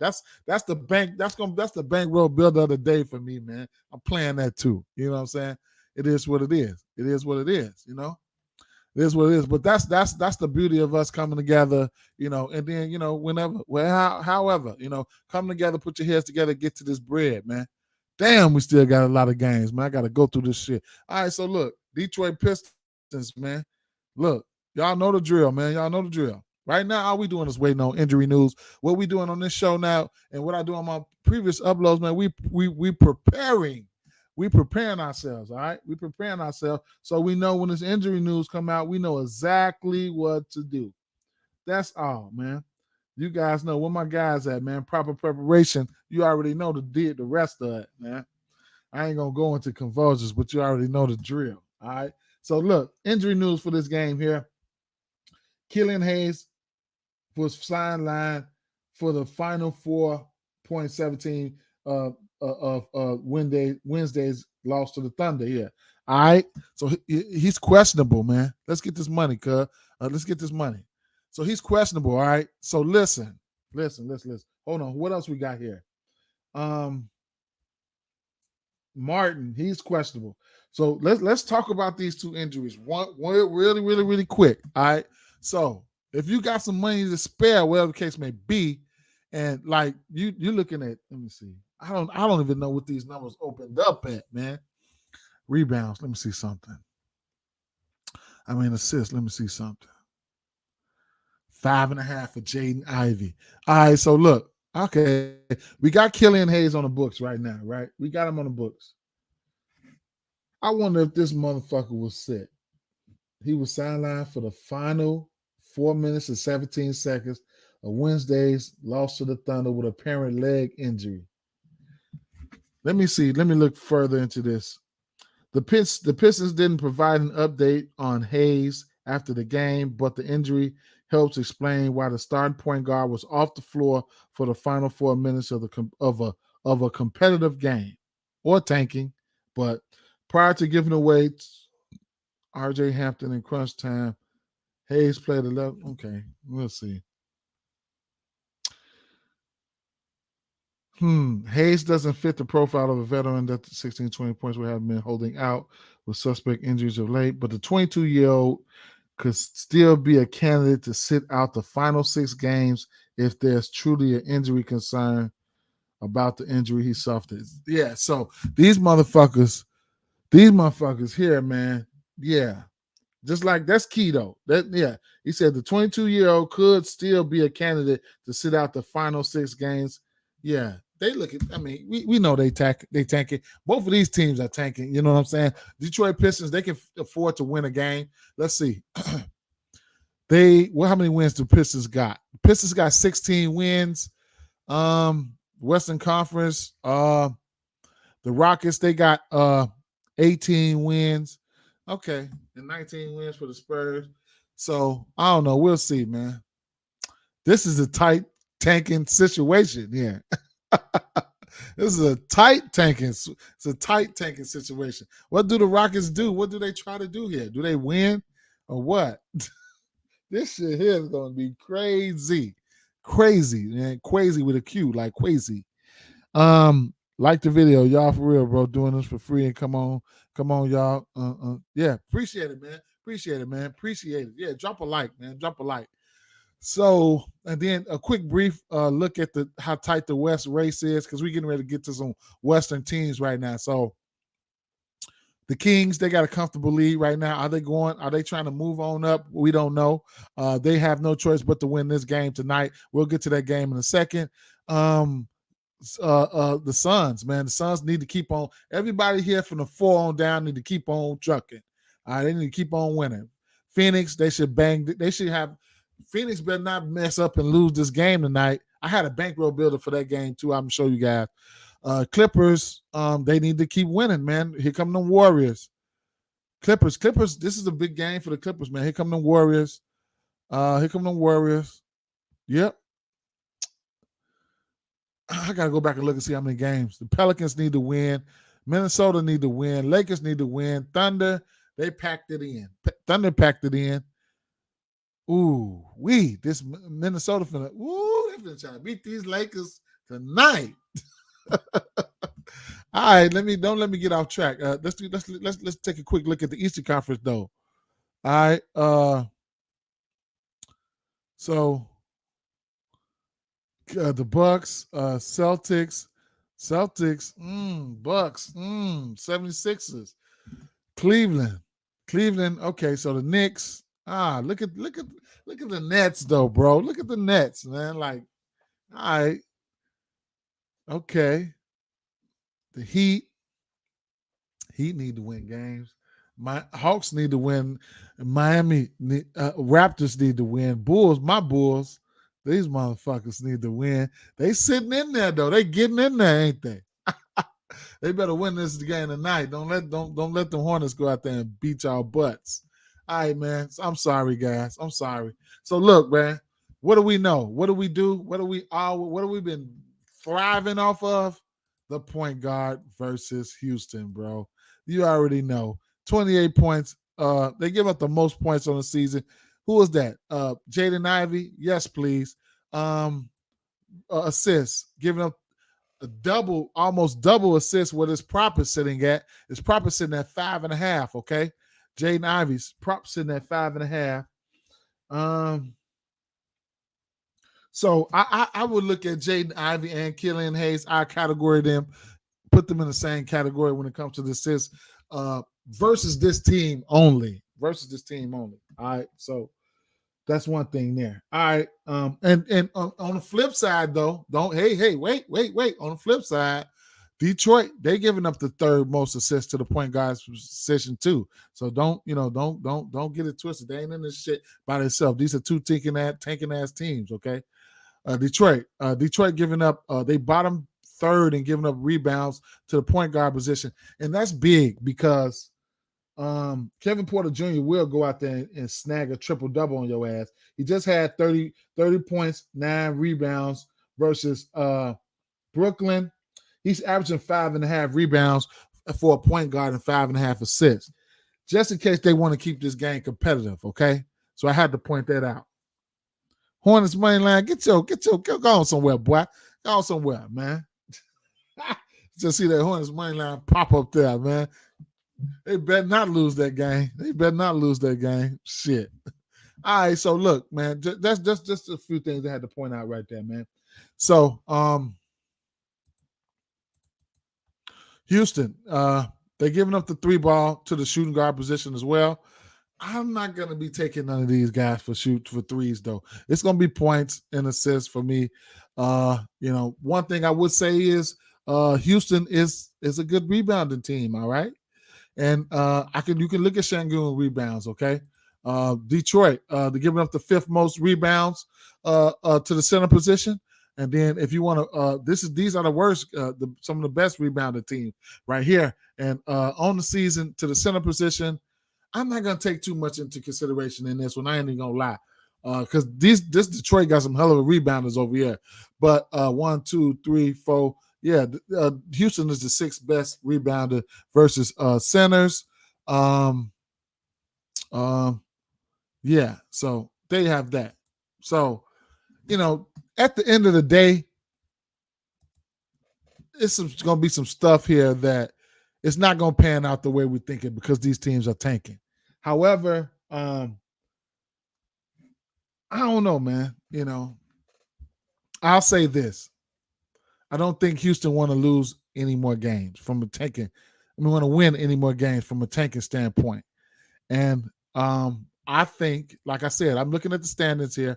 That's the bank. That's the bankroll builder of the day for me, man. I'm playing that too. You know what I'm saying? It is what it is. It is what it is, It is what it is. But that's the beauty of us coming together, and then, however, come together, put your heads together, get to this bread, man. Damn, we still got a lot of games, man. I got to go through this shit. All right, so look, Detroit Pistons, man. Look, y'all know the drill, man. Y'all know the drill. Right now, all we doing is waiting on injury news. What we doing on this show now, and what I do on my previous uploads, man, we preparing. We preparing ourselves, all right? We preparing ourselves so we know when this injury news come out, we know exactly what to do. That's all, man. You guys know where my guys at, man. Proper preparation. You already know the rest of it, man. I ain't going to go into convulsions, but you already know the drill, all right? So, look, injury news for this game here. Killian Hayes was sidelined for the final 4.17 of Wednesday's loss to the Thunder. Yeah. All right. So he's questionable, man. Let's get this money, cuz. Let's get this money. So he's questionable. All right. So listen. Hold on. What else we got here? Martin, he's questionable. So let's talk about these 2 injuries. One really quick. All right. So if you got some money to spare, whatever the case may be, and like you're looking at, let me see. I don't even know what these numbers opened up at, man. Rebounds, let me see something. Assists, let me see something. 5.5 for Jaden Ivey. All right, so look, okay, we got Killian Hayes on the books right now, right? We got him on the books. I wonder if this motherfucker was set. He was sidelined for the final 4 minutes and 17 seconds of Wednesday's loss to the Thunder with apparent leg injury. Let me see. Let me look further into this. The Pistons didn't provide an update on Hayes after the game, but the injury helps explain why the starting point guard was off the floor for the final 4 minutes of a competitive game, or tanking. But prior to giving away R.J. Hampton in crunch time, Hayes played 11. Okay, we'll see. Hayes doesn't fit the profile of a veteran that the 16, 20 points we have been holding out with suspect injuries of late, but the 22-year-old could still be a candidate to sit out the final 6 games if there's truly an injury concern about the injury he suffered. Yeah, so these motherfuckers here, man, yeah. Just like that's key though. He said the 22-year-old could still be a candidate to sit out the final 6 games. Yeah, they look at. We know they tanking. Both of these teams are tanking. You know what I'm saying? Detroit Pistons, they can afford to win a game. Let's see. How many wins do Pistons got? Pistons got 16 wins. Western Conference. The Rockets, they got 18 wins. Okay, and 19 wins for the Spurs. So I don't know. We'll see, man. This is a tight tanking situation here. This is a tight tanking. It's a tight tanking situation. What do the Rockets do? What do they try to do here? Do they win or what? This shit here is going to be crazy. Crazy, man. Crazy with a Q, like crazy. Like the video, y'all, for real, bro. Doing this for free, and come on, y'all. Yeah, appreciate it, man. Appreciate it. Yeah, drop a like, man. Drop a like. So, and then a quick brief look at how tight the West race is, because we're getting ready to get to some Western teams right now. So, The Kings, they got a comfortable lead right now. Are they going? Are they trying to move on up? We don't know. They have no choice but to win this game tonight. We'll get to that game in a second. The Suns, man. The Suns need to keep on. Everybody here from the 4 on down need to keep on trucking. All right, they need to keep on winning. Phoenix, they should bang. They should have. Phoenix better not mess up and lose this game tonight. I had a bankroll builder for that game too. I'm show you guys. Clippers, they need to keep winning, man. Here come the Warriors. Clippers. This is a big game for the Clippers, man. Here come the Warriors. Yep. I gotta go back and look and see how many games. The Pelicans need to win. Minnesota need to win. Lakers need to win. Thunder, they packed it in. Thunder packed it in. Ooh, this Minnesota finna. Ooh, they finna try to beat these Lakers tonight. All right, don't let me get off track. Let's take a quick look at the Eastern Conference though. All right, so the Bucks, Celtics, Bucks, 76ers, Cleveland. Okay, so the Knicks. Look at the Nets though, bro. Look at the Nets, man. Like, all right, okay. The Heat need to win games. My Hawks need to win. Miami Raptors need to win. My Bulls. These motherfuckers need to win. They sitting in there though. They getting in there, ain't they? They better win this game tonight. Don't let the Hornets go out there and beat y'all butts. All right, man. I'm sorry, guys. I'm sorry. So look, man. What do we know? What do we do? What have we been thriving off of? The point guard versus Houston, bro. You already know. 28 points. They give up the most points on the season. Who was that? Jaden Ivey? Yes, please. Assists. Giving up almost double assists what his prop is sitting at. His prop is sitting at 5.5, okay? Jaden Ivey's prop sitting at 5.5. So I would look at Jaden Ivey and Killian Hayes. I category them, put them in the same category when it comes to the assists versus this team only. All right, so that's one thing there. All right, and on the flip side though, wait. On the flip side, Detroit, they giving up the third most assists to the point guard's position too. So don't get it twisted. They ain't in this shit by themselves. These are two tanking ass teams. Okay, Detroit giving up. They bottom third and giving up rebounds to the point guard position, and that's big because Kevin Porter Jr. will go out there and snag a triple double on your ass. He just had 30 points, 9 rebounds versus Brooklyn. He's averaging 5.5 rebounds for a point guard and 5.5 assists. Just in case they want to keep this game competitive, okay? So I had to point that out. Hornets money line, go on somewhere, boy. Go on somewhere, man. Just see that Hornets money line pop up there, man. They better not lose that game. Shit. All right, so look, man, that's just a few things I had to point out right there, man. So, Houston, they're giving up the 3-ball to the shooting guard position as well. I'm not going to be taking none of these guys for threes, though. It's going to be points and assists for me. One thing I would say is Houston is a good rebounding team, all right? And you can look at Şengün rebounds, okay? Detroit, they're giving up the 5th most rebounds to the center position. And then if you want to, these are the worst, some of the best rebounded teams right here. And on the season to the center position, I'm not gonna take too much into consideration in this one. I ain't even gonna lie, because this Detroit got some hell of a rebounders over here. But 1, 2, 3, 4, yeah, Houston is the 6th best rebounder versus centers. Yeah, so they have that. So, at the end of the day, it's going to be some stuff here that it's not going to pan out the way we think it because these teams are tanking. However, I don't know, man. I'll say this. I don't think Houston want to lose any more games from a tanking We want to win any more games from a tanking standpoint. And I think, like I said, I'm looking at the standings here.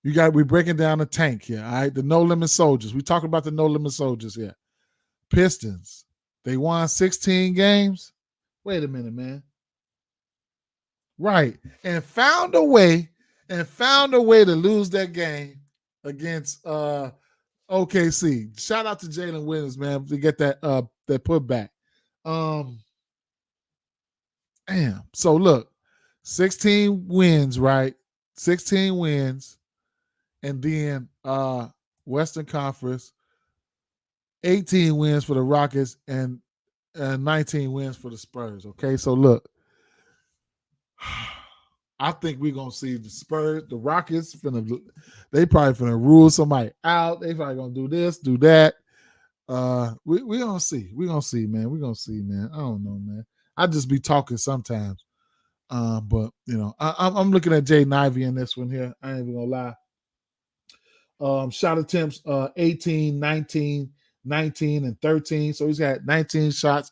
We're breaking down the tank here. All right, the no limit soldiers. We talking about the no limit soldiers here. Pistons. They won 16 games. Wait a minute, man. Right, and found a way to lose that game against OKC. Shout out to Jalen Williams, man, to get that putback. Damn. So look, 16 wins, right? 16 wins, and then Western Conference, 18 wins for the Rockets and 19 wins for the Spurs. Okay, so look, I think we're gonna see the Spurs, the Rockets, they probably finna rule somebody out. They probably gonna do this, do that. We gonna see. We gonna see, man. We gonna see, man. I don't know, man. I just be talking sometimes. But you know, I'm looking at Jaden Ivey in this one here. I ain't even gonna lie. Shot attempts 18, 19, 19, and 13. So he's got 19 shots.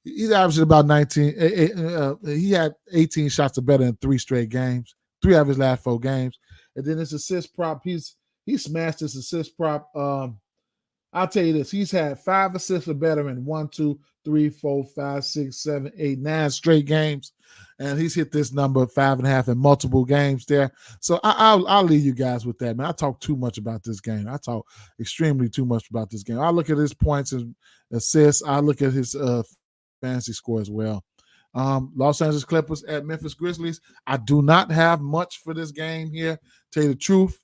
He's averaging about 19. He had 18 shots or better in 3 straight games, 3 out of his last 4 games. And then his assist prop, he smashed his assist prop. I'll tell you this: he's had 5 assists or better in 1, 2, 3, 4, 5, 6, 7, 8, 9 straight games, and he's hit this number 5.5 in multiple games there. So I'll leave you guys with that, man. I talk too much about this game. I talk extremely too much about this game. I look at his points and assists. I look at his fantasy score as well. Los Angeles Clippers at Memphis Grizzlies. I do not have much for this game here. Tell you the truth.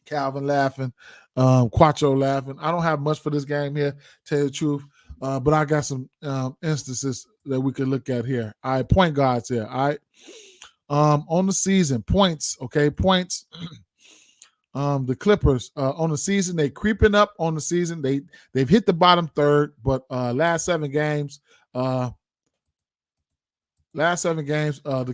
Calvin laughing, Quattro laughing. I don't have much for this game here, tell you the truth. But I got some instances that we could look at here. All right, point guards here. All right. On the season, points, okay, points. The Clippers on the season, they creeping up on the season. They've hit the bottom third, but last 7 games, the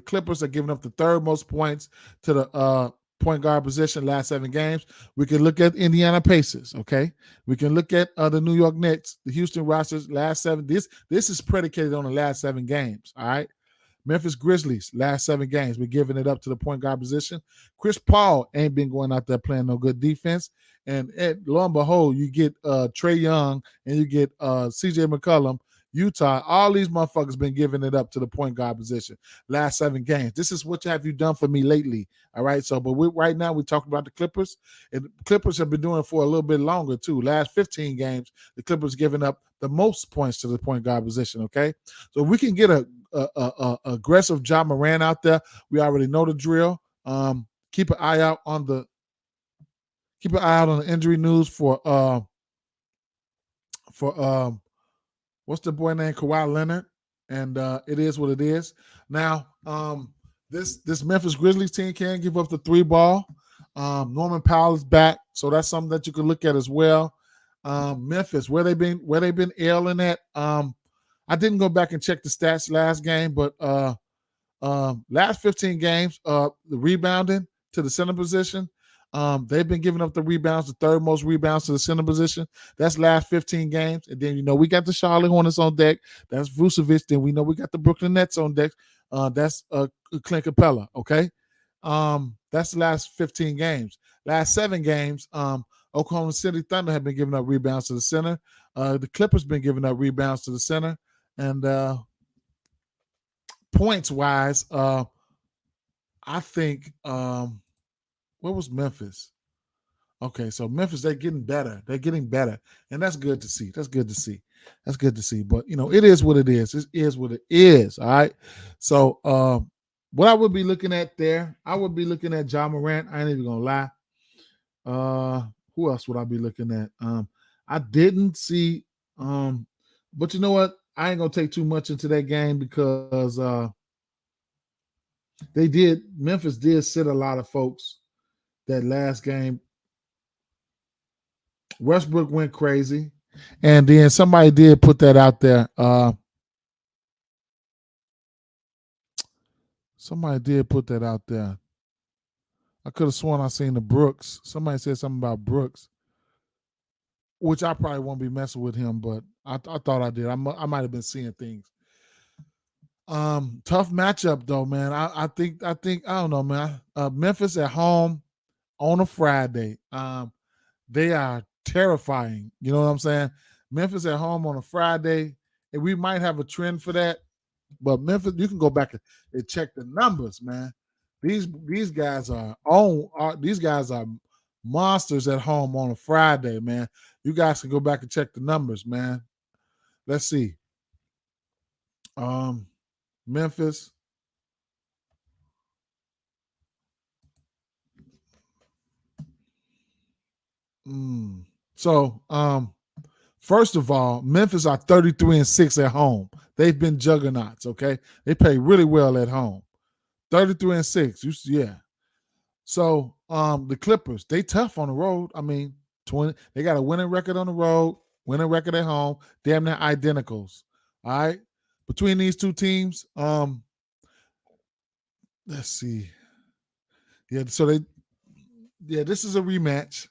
Clippers are giving up the 3rd most points to the point guard position last 7 games. We can look at Indiana Pacers, okay? We can look at the New York Knicks, the Houston Rockets last 7. This is predicated on the last 7 games, all right? Memphis Grizzlies last 7 games. We're giving it up to the point guard position. Chris Paul ain't been going out there playing no good defense. And lo and behold, you get Trae Young and you get CJ McCollum, Utah. All these motherfuckers been giving it up to the point guard position last 7 games. This is what have you done for me lately. All right. So, but right now we're talking about the Clippers. And the Clippers have been doing it for a little bit longer too. Last 15 games, the Clippers giving up the most points to the point guard position. Okay. So we can get a aggressive Ja Morant out there. We already know the drill. Keep an eye out on the injury news for what's the boy named Kawhi Leonard, and it is what it is. Now, this Memphis Grizzlies team can't give up the 3 ball. Norman Powell is back, so that's something that you can look at as well. Memphis, where they been ailing at. I didn't go back and check the stats last game, but last 15 games, the rebounding to the center position, they've been giving up the rebounds, the 3rd most rebounds to the center position. That's last 15 games. And then, we got the Charlotte Hornets on deck. That's Vucevic. Then we know we got the Brooklyn Nets on deck. That's Clint Capella, okay? That's the last 15 games. Last 7 games, Oklahoma City Thunder have been giving up rebounds to the center. The Clippers been giving up rebounds to the center. And points-wise, I think what was Memphis? Okay, so Memphis, they're getting better. And that's good to see. But, it is what it is. It is what it is, all right? So what I would be looking at there, I would be looking at Ja Morant. I ain't even going to lie. Who else would I be looking at? I didn't see but you know what? I ain't going to take too much into that game because Memphis did sit a lot of folks that last game. Westbrook went crazy. And then somebody did put that out there. I could have sworn I seen the Brooks. Somebody said something about Brooks. which I probably won't be messing with him, but I thought I did. I might have been seeing things. Tough matchup though, man. I think I don't know, man. Memphis at home on a Friday. They are terrifying. You know what I'm saying? Memphis at home on a Friday, and we might have a trend for that. But Memphis, you can go back and check the numbers, man. These guys are these guys are monsters at home on a Friday, man. You guys can go back and check the numbers, man. Let's see. Memphis. So, first of all, Memphis are 33-6 at home. They've been juggernauts, okay? They play really well at home. 33-6. Yeah. So, the Clippers, they tough on the road. I mean, 20, they got a winning record on the road, winning record at home, damn near identicals. All right. Between these two teams, let's see. Yeah, so this is a rematch.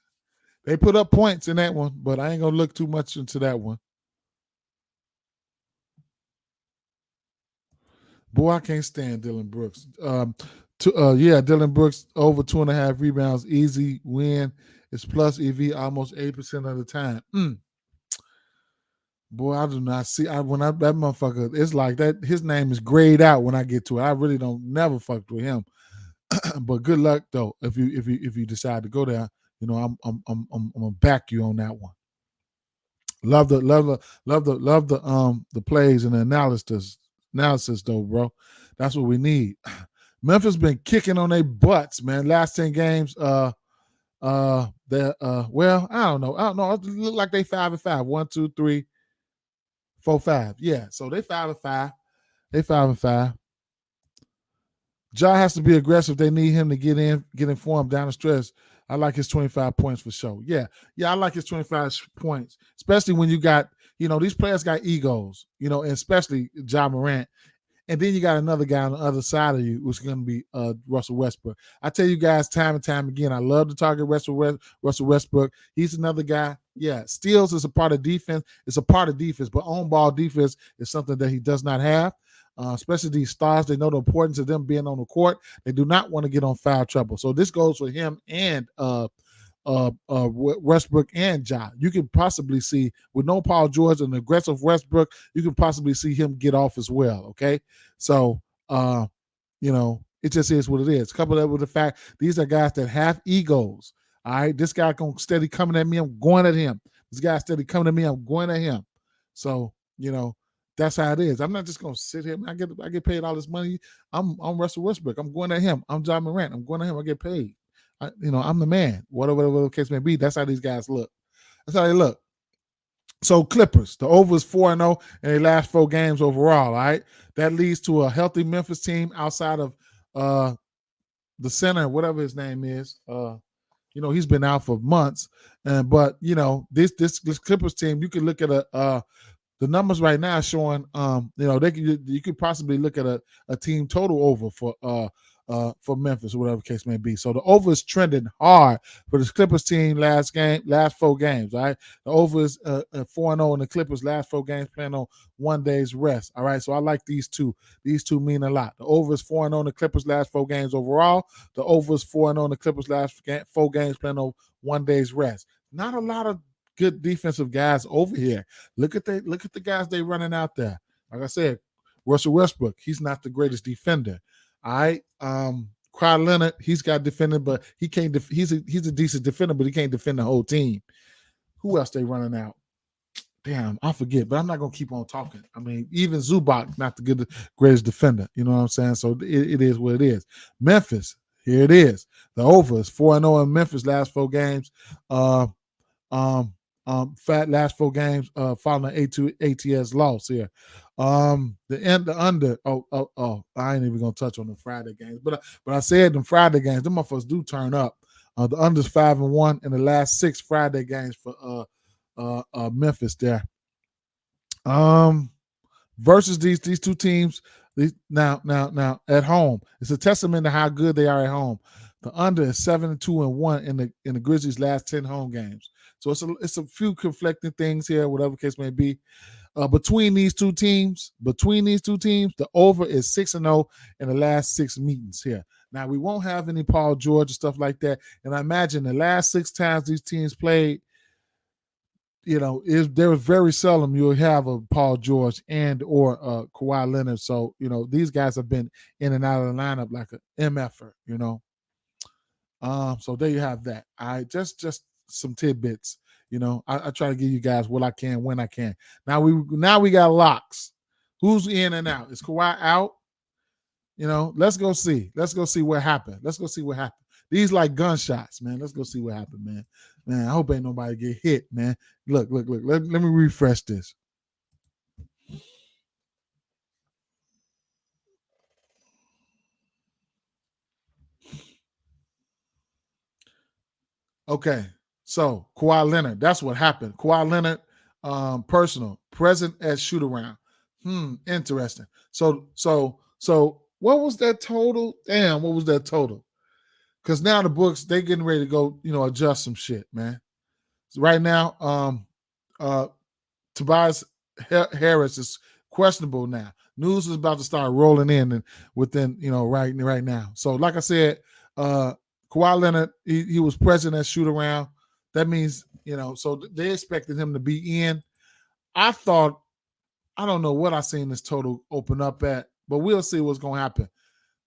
They put up points in that one, but I ain't gonna look too much into that one. Boy, I can't stand Dylan Brooks. Dylan Brooks over 2.5 rebounds, easy win. It's plus EV almost 8% of the time. Boy, I do not see. That motherfucker, it's like that. His name is grayed out when I get to it. I really don't never fuck with him. But good luck though if you decide to go there. You know, I'm gonna back you on that one. Love the plays and the analysis though, bro. That's what we need. Memphis been kicking on their butts, man. Last 10 games, well, I don't know. It look like they 5-5. 1, 2, 3, 4, 5. Yeah, so they 5-5. They 5-5. Ja has to be aggressive. They need him to get informed down the stretch. I like his 25 points for sure. Yeah, I like his 25 points, especially when you got, these players got egos, and especially Ja Morant. And then you got another guy on the other side of you, who's going to be Russell Westbrook. I tell you guys time and time again, I love to target Russell Westbrook. He's another guy. Yeah, steals is a part of defense. It's a part of defense, but on-ball defense is something that he does not have. Especially these stars, they know the importance of them being on the court. They do not want to get on foul trouble. So this goes for him and Westbrook and Ja. You can possibly see, with no Paul George and aggressive Westbrook, you can possibly see him get off as well. Okay, so it just is what it is. Couple that with the fact these are guys that have egos. All right, this guy gonna steady coming at me. I'm going at him. This guy steady coming at me. I'm going at him. So that's how it is. I'm not just gonna sit here. I get paid all this money. I'm Russell Westbrook. I'm going at him. I'm Ja Morant. I'm going at him. I get paid. I'm the man. Whatever the case may be. That's how these guys look. That's how they look. So Clippers, the over is 4-0 in their last 4 games overall. All right, that leads to a healthy Memphis team outside of the center, whatever his name is. He's been out for months, but this Clippers team, you can look at the numbers right now showing, you could possibly look at a team total over for Memphis or whatever case may be. So the over is trending hard for the Clippers team last 4 games. All right, the over is 4-0 in the Clippers last 4 games playing on 1 day's rest. All right, so I like these two. These two mean a lot. The over is 4-0 in the Clippers last 4 games overall. The over is 4-0 in the Clippers last 4 games playing on 1 day's rest. Not a lot of good defensive guys over here. Look at the guys they running out there. Like I said, Russell Westbrook, he's not the greatest defender. All right. Kawhi Leonard, he's got defending, but he can't. He's a decent defender, but he can't defend the whole team. Who else they running out? Damn, I forget, but I'm not gonna keep on talking. I mean, even Zubac, not the greatest defender. You know what I'm saying? So it is what it is. Memphis, here it is. The over is 4-0 in Memphis last 4 games. Last 4 games following an ATS loss here. The under. I ain't even gonna touch on the Friday games, but I said them Friday games, them motherfuckers do turn up. The under's 5-1 in the last 6 Friday games for Memphis there. Versus these two teams. Now at home, it's a testament to how good they are at home. The under is 7-2-1 in the Grizzlies' last 10 home games. So it's a few conflicting things here, whatever case may be. Between these two teams, the over is 6-0 in the last 6 meetings here. Now we won't have any Paul George and stuff like that. And I imagine the last 6 times these teams played, there was very seldom you'll have a Paul George and or Kawhi Leonard. So, these guys have been in and out of the lineup like an MFer, So there you have that. Just some tidbits. I try to give you guys what I can when I can. Now we got locks. Who's in and out? Is Kawhi out? Let's go see. Let's go see what happened. These like gunshots, man. Let's go see what happened, man. Man, I hope ain't nobody get hit, man. Look. Let me refresh this. Okay, so Kawhi Leonard, that's what happened. Kawhi Leonard, personal, present at shoot around. Interesting. So what was that total? Damn, what was that total? Because now the books, they getting ready to go, adjust some shit, man. So right now, Tobias Harris is questionable now. News is about to start rolling in and within, right now. So like I said, Kawhi Leonard, he was present at shoot around. That means, so they expected him to be in. I don't know what I seen this total open up at, but we'll see what's going to happen.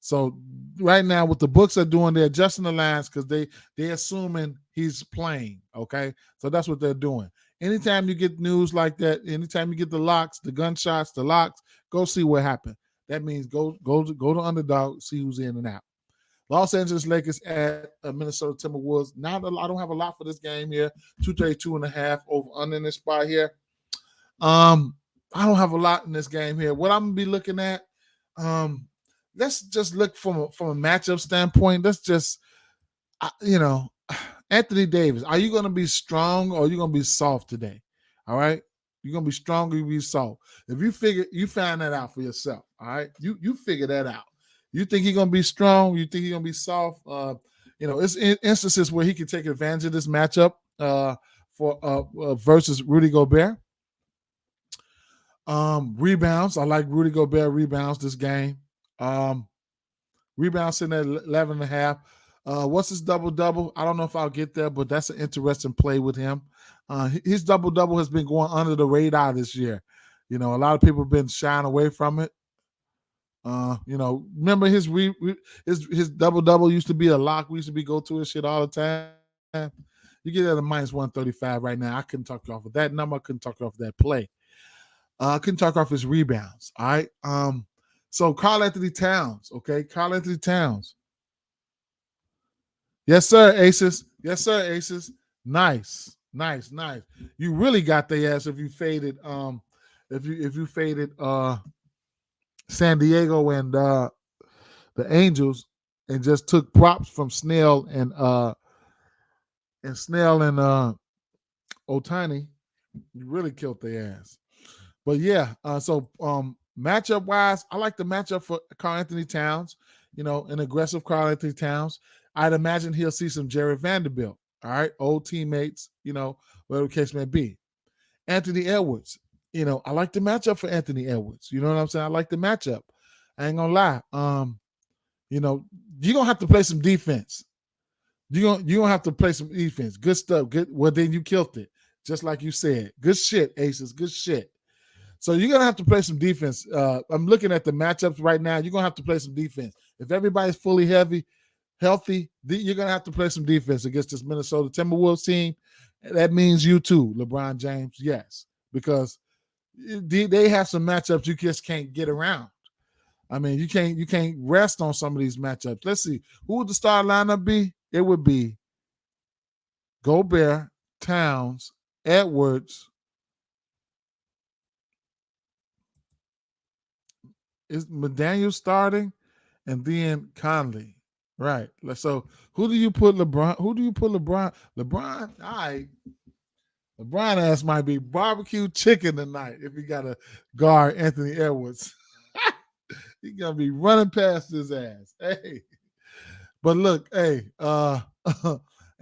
So right now, what the books are doing, they're adjusting the lines because they're assuming he's playing. Okay, so that's what they're doing. Anytime you get news like that, anytime you get the locks, the gunshots, the locks, go see what happened. That means go to underdog, see who's in and out. Los Angeles Lakers at Minnesota Timberwolves. Now I don't have a lot for this game here. 232.5 over under in this spot here. I don't have a lot in this game here. What I'm gonna be looking at, let's just look from a matchup standpoint. Let's just, Anthony Davis. Are you going to be strong or are you going to be soft today? All right, you're going to be strong or you be soft. If you find that out for yourself. All right, you figure that out. You think he's going to be strong? You think he's going to be soft? It's instances where he can take advantage of this matchup for versus Rudy Gobert. Rebounds. I like Rudy Gobert rebounds this game. Rebounds sitting at 11.5. What's his double-double? I don't know if I'll get there, but that's an interesting play with him. His double-double has been going under the radar this year. A lot of people have been shying away from it. Remember his double-double used to be a lock. We used to be go to his shit all the time. You get at a minus 135 right now. I couldn't talk you off of that number. I couldn't talk you off of that play. I couldn't talk off his rebounds. All right. So Karl-Anthony Towns, okay? Karl-Anthony Towns. Yes, sir, Aces. Nice. You really got their ass if you faded if you faded San Diego and the Angels and just took props from Snell and Ohtani, you really killed their ass. But yeah, so matchup wise, I like the matchup for Karl-Anthony Towns, an aggressive Karl-Anthony Towns. I'd imagine he'll see some Jared Vanderbilt, all right, old teammates, whatever the case may be. Anthony Edwards, I like the matchup for Anthony Edwards. You know what I'm saying? I like the matchup. I ain't gonna lie. You're gonna have to play some defense. You're gonna have to play some defense. Good stuff. Good. Well, then you killed it, just like you said. Good shit, Aces. Good shit. So you're gonna have to play some defense. I'm looking at the matchups right now. You're gonna have to play some defense. If everybody's fully healthy, you're gonna have to play some defense against this Minnesota Timberwolves team. That means you too, LeBron James. Yes, because they have some matchups you just can't get around. I mean, you can't rest on some of these matchups. Let's see, who would the star lineup be? It would be Gobert, Towns, Edwards. Is McDaniel starting, and then Conley, right? So who do you put LeBron? LeBron, all right. LeBron ass might be barbecue chicken tonight if he got to guard Anthony Edwards. He's gonna be running past his ass. Hey, but look, hey,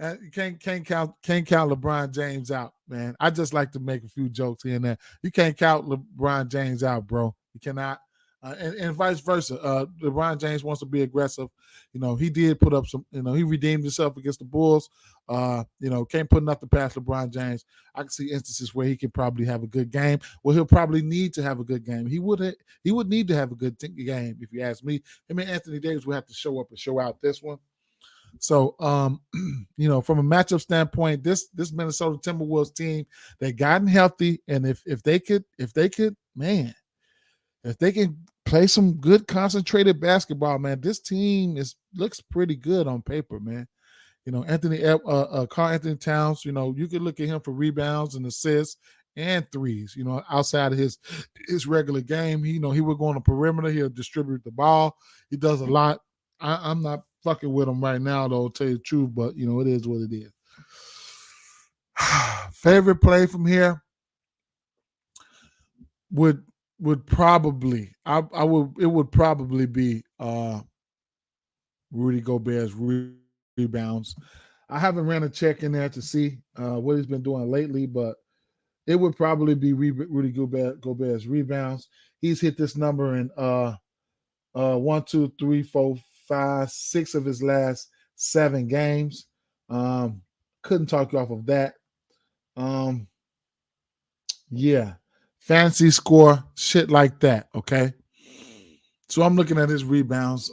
You can't count LeBron James out, man. I just like to make a few jokes here and there. You can't count LeBron James out, bro. You cannot. And vice versa. LeBron James wants to be aggressive. He did put up some. He redeemed himself against the Bulls. Can't put nothing past LeBron James. I can see instances where he could probably have a good game. Well, he'll probably need to have a good game. He would need to have a good game if you ask me. Him and Anthony Davis will have to show up and show out this one. So, from a matchup standpoint, this Minnesota Timberwolves team, they gotten healthy, and if they could, man, if they can play some good concentrated basketball, man, this team looks pretty good on paper, man. Karl Anthony Towns, you could look at him for rebounds and assists and threes. Outside of his regular game, he would go on the perimeter. He'll distribute the ball. He does a lot. I'm not fucking with him right now, though, to tell you the truth, but it is what it is. Favorite play from here would probably it would probably be Rudy Gobert's rebounds. I haven't ran a check in there to see what he's been doing lately, but it would probably be Rudy Gobert's rebounds. He's hit this number in 1, 2, 3, 4, 5, 6 of his last 7 games. Couldn't talk you off of that. Yeah. Fantasy score, shit like that, okay? So I'm looking at his rebounds.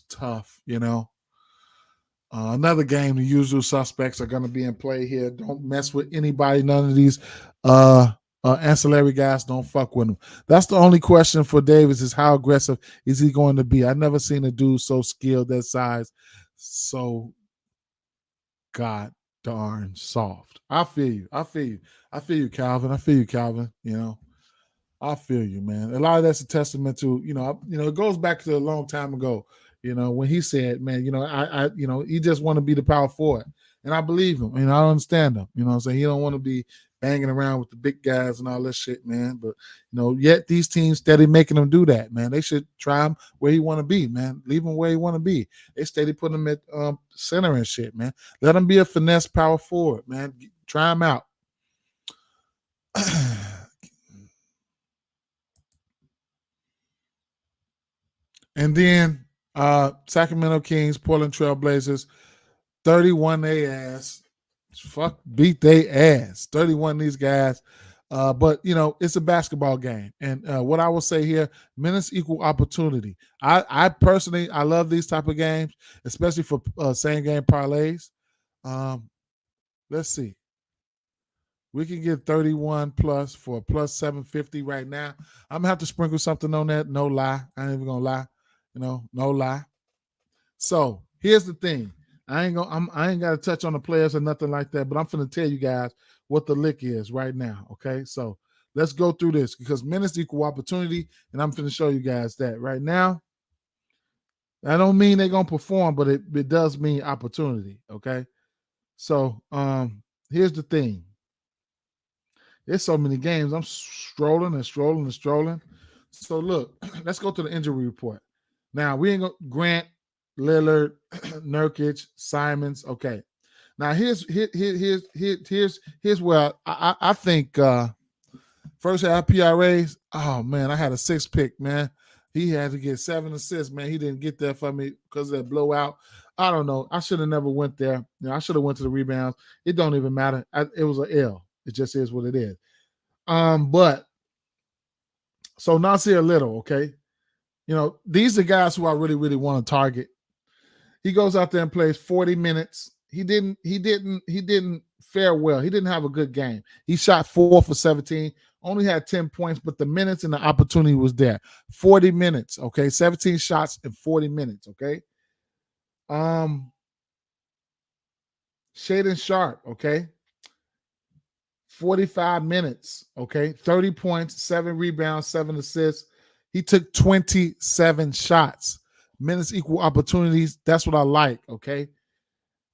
Tough, Another game, the usual suspects are going to be in play here. Don't mess with anybody. None of these ancillary guys, don't fuck with them. That's the only question for Davis is how aggressive is he going to be? I've never seen a dude so skilled, that size, so god darn soft. I feel you, Calvin. I feel you, Calvin. I feel you, man. A lot of that's a testament to, it goes back to a long time ago, when he said, man, he just want to be the power forward. And I believe him. I don't understand him. What I'm saying? He don't want to be banging around with the big guys and all that shit, man. But, yet these teams steady making him do that, man. They should try him where he want to be, man. Leave him where he want to be. They steady putting him at center and shit, man. Let him be a finesse power forward, man. Try him out. And then Sacramento Kings, Portland Trail Blazers, 31 they ass. Fuck, beat they ass. 31 these guys. But, it's a basketball game. And what I will say here, minutes equal opportunity. I personally, I love these type of games, especially for same game parlays. Let's see. We can get 31 plus for plus 750 right now. I'm going to have to sprinkle something on that. No lie. I ain't even going to lie. No lie. So here's the thing. I ain't got to touch on the players or nothing like that, but I'm finna tell you guys what the lick is right now. Okay, so let's go through this because minutes equal opportunity, and I'm finna show you guys that right now. I don't mean they're gonna perform, but it does mean opportunity. Okay, so here's the thing. There's so many games. I'm strolling. So look, let's go to the injury report. Now we ain't gonna Grant, Lillard, Nurkic, Simons. Okay. Now here's where I think first half PRAs. Oh man, I had a 6 pick, man. He had to get 7 assists, man. He didn't get that for me because of that blowout. I don't know. I should have never went there. I should have went to the rebounds. It don't even matter. It was an L. It just is what it is. But so Nasir Little, okay. These are guys who I really, really want to target. He goes out there and plays 40 minutes. He didn't fare well. He didn't have a good game. He shot 4 for 17, only had 10 points, but the minutes and the opportunity was there. 40 minutes, okay? 17 shots in 40 minutes, okay? Shaden Sharp, okay? 45 minutes, okay? 30 points, 7 rebounds, 7 assists. He took 27 shots. Minutes equal opportunities. That's what I like, okay?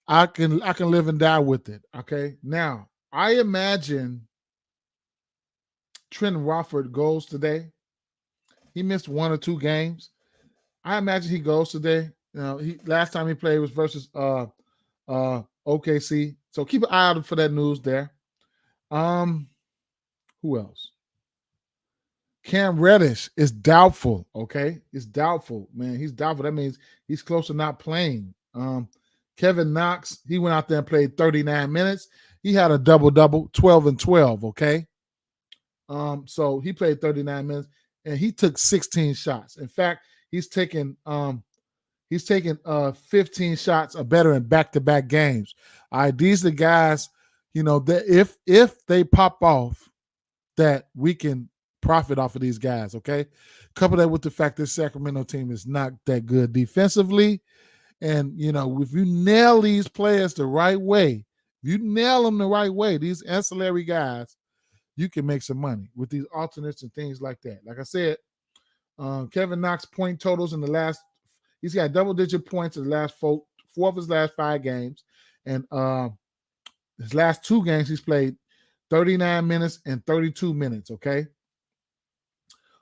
I can live and die with it, okay? Now, I imagine Trent Wofford goes today. He missed 1 or 2 games. I imagine he goes today. Last time he played was versus OKC. So keep an eye out for that news there. Who else? Cam Reddish is doubtful. Okay, it's doubtful, man. He's doubtful. That means he's close to not playing. Kevin Knox, he went out there and played 39 minutes. He had a double-double, 12 and 12. Okay, so he played 39 minutes and he took 16 shots. In fact, he's taken 15 shots or better in back-to-back games. All right, these are the guys, that if they pop off, that we can profit off of these guys, okay? Couple that with the fact that Sacramento team is not that good defensively. And, if you nail these players the right way, these ancillary guys, you can make some money with these alternates and things like that. Like I said, Kevin Knox point totals he's got double-digit points in the last four of his last 5 games. And his last 2 games, he's played 39 minutes and 32 minutes, okay?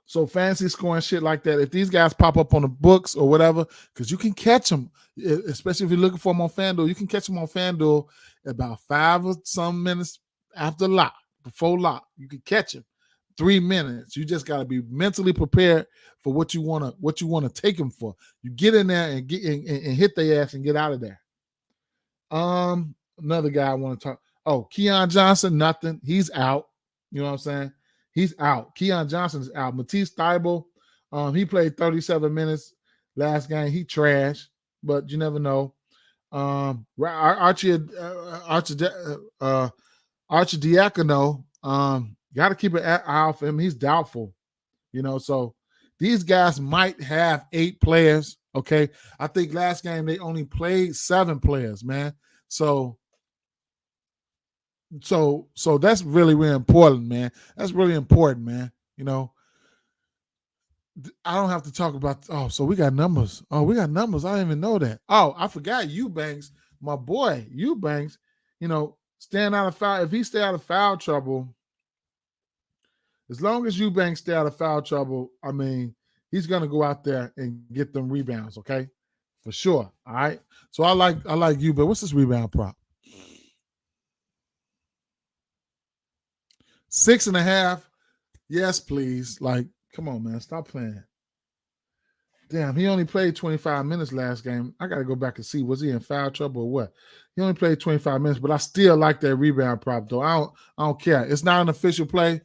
So fantasy scoring shit like that, if these guys pop up on the books or whatever, because you can catch them, especially if you're looking for them on FanDuel, you can catch them on FanDuel about 5 or some minutes after lock, before lock. You can catch them 3 minutes. You just got to be mentally prepared for what you want to take them for. You get in there and hit their ass and get out of there. Another guy I want to talk. Oh, Keon Johnson, nothing. He's out. You know what I'm saying? He's out. Keon Johnson's out. Matisse Thybulle, he played 37 minutes last game. He trashed, but you never know. Archie Diacono, got to keep an eye out for him. He's doubtful. So these guys might have 8 players. Okay, I think last game they only played 7 players, man. So that's really, really important, man. That's really important, man. I don't have to talk about. So we got numbers. I didn't even know that. I forgot Eubanks, my boy Eubanks. Staying out of foul. If he stay out of foul trouble, as long as Eubanks stay out of foul trouble, I mean, he's gonna go out there and get them rebounds. Okay, for sure. All right. So I like Eubanks. What's this rebound prop? 6.5. Yes, please. Like, come on, man. Stop playing. Damn, he only played 25 minutes last game. I got to go back and see. Was he in foul trouble or what? He only played 25 minutes, but I still like that rebound prop, though. I don't care. It's not an official play.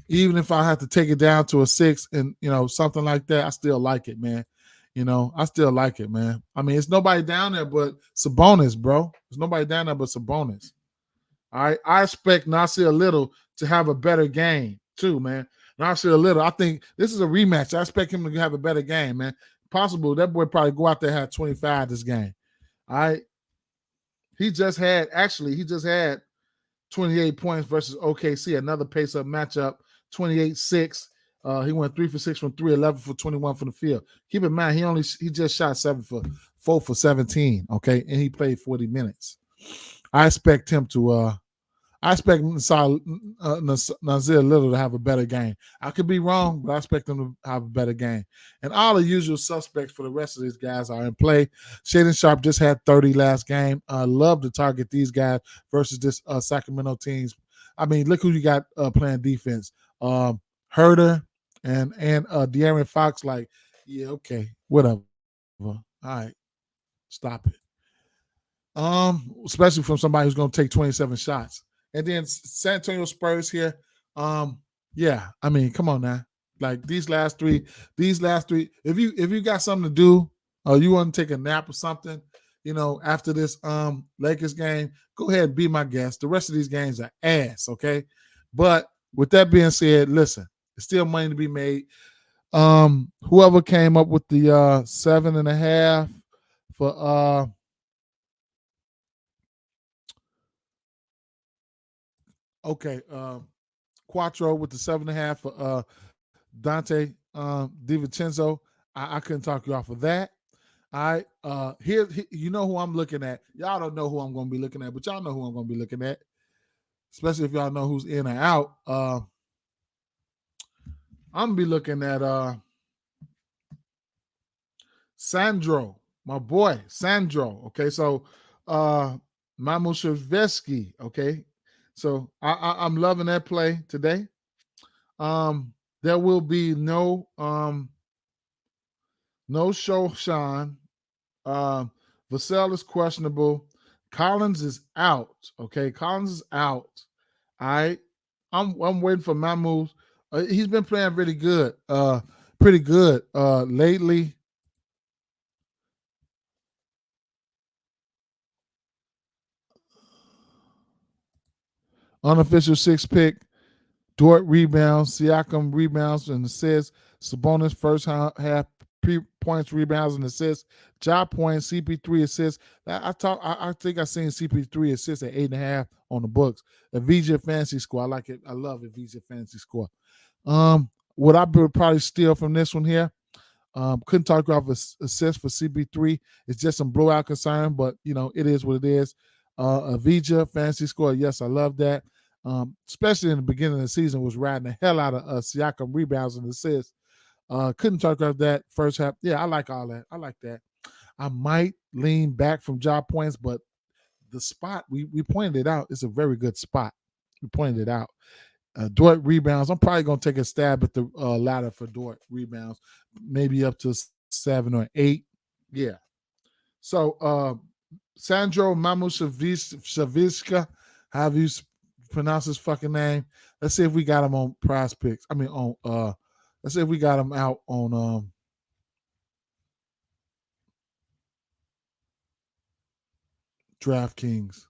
Even if I have to take it down to a 6 and, something like that, I still like it, man. I still like it, man. I mean, it's nobody down there but Sabonis, bro. There's nobody down there but Sabonis. All right. I expect Nasir Little to have a better game too, man. Nasir Little, I think this is a rematch. I expect him to have a better game, man. Possible that boy probably go out there and have 25 this game. All right. He just had 28 points versus OKC, another pace-up matchup, 28-6. He went 3 for 6 from 3, 11 for 21 from the field. Keep in mind, he just shot 4 for 17, okay, and he played 40 minutes. I expect him to Nasir Little to have a better game. I could be wrong, but I expect him to have a better game. And all the usual suspects for the rest of these guys are in play. Shaden Sharp just had 30 last game. I love to target these guys versus this Sacramento teams. I mean, look who you got playing defense. Herder and De'Aaron Fox, like, yeah, okay, whatever. All right, stop it. Especially from somebody who's going to take 27 shots. And then San Antonio Spurs here. Yeah, I mean, come on now. Like these last three, if you got something to do or you want to take a nap or something, after this Lakers game, go ahead and be my guest. The rest of these games are ass, okay? But with that being said, listen, there's still money to be made. Whoever came up with the 7.5 for okay, Quattro with the 7.5 for Dante DiVincenzo. I couldn't talk you off of that. All right. Here, you know who I'm looking at. Y'all don't know who I'm going to be looking at, but y'all know who I'm going to be looking at. Especially if y'all know who's in or out. I'm going to be looking at Sandro, my boy, Sandro. Okay, so Mamushevsky. Okay, so I'm loving that play today. There will be no show Sean. Vassell is questionable. Collins is out. Okay, Collins is out. All right. I'm waiting for Mamu. He's been playing pretty good. Pretty good lately. Unofficial six pick. Dort rebounds. Siakam rebounds and assists. Sabonis first half points, rebounds, and assists. Job points. CP3 assists. I think I seen CP3 assists at 8.5 on the books. A VJ fantasy score. I like it. I love a VJ fantasy score. What I would probably steal from this one here. Couldn't talk about assist for CP3. It's just some blowout concern, but it is what it is. A Vija fantasy score. Yes, I love that. Especially in the beginning of the season, was riding the hell out of Siakam rebounds and assists. Couldn't talk about that first half. Yeah, I like all that. I like that. I might lean back from job points, but the spot we pointed it out. It's a very good spot. We pointed it out. Dort rebounds. I'm probably gonna take a stab at the ladder for Dort rebounds, maybe up to 7 or 8. Yeah. So Sandro Mamushevska, however you pronounce his fucking name. Let's see if we got him on PrizePicks. I mean on let's see if we got him out on DraftKings.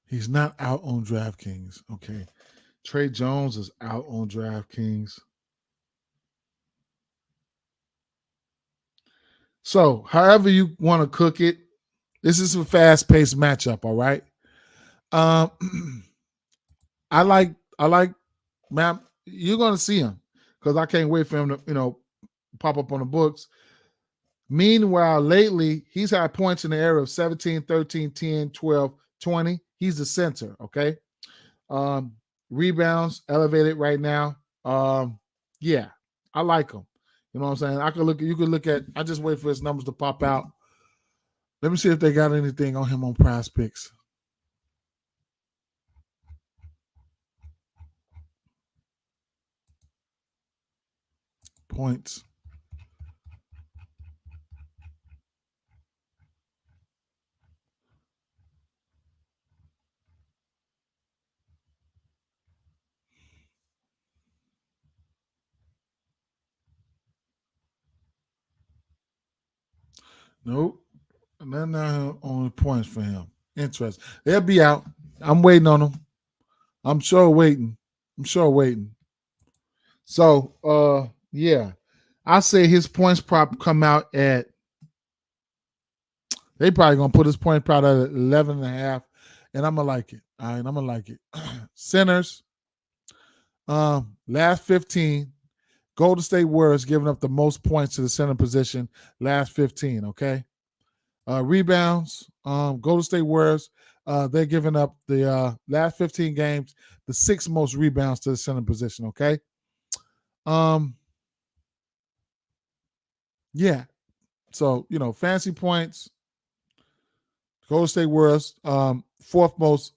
He's not out on DraftKings. Okay. Trey Jones is out on DraftKings. So, however you want to cook it, this is a fast-paced matchup, all right? I like man, you're going to see him because I can't wait for him to, pop up on the books. Meanwhile, lately, he's had points in the area of 17, 13, 10, 12, 20. He's the center, okay? Rebounds elevated right now. Yeah, I like him. You know what I'm saying? You could look at, I just wait for his numbers to pop out. Let me see if they got anything on him on PrizePicks. Points. Nope. Nothing on points for him. Interesting. They'll be out. I'm waiting on them. I'm sure waiting. So, yeah. I say his points prop come out at, they probably going to put his point prop at 11.5, and I'm going to like it. All right, I'm going to like it. Centers, last 15, Golden State Warriors giving up the most points to the center position, last 15, okay? Rebounds, Golden State Warriors, they're giving up the last 15 games, the 6th most rebounds to the center position, okay? Yeah. So, fantasy points, Golden State Warriors, 4th most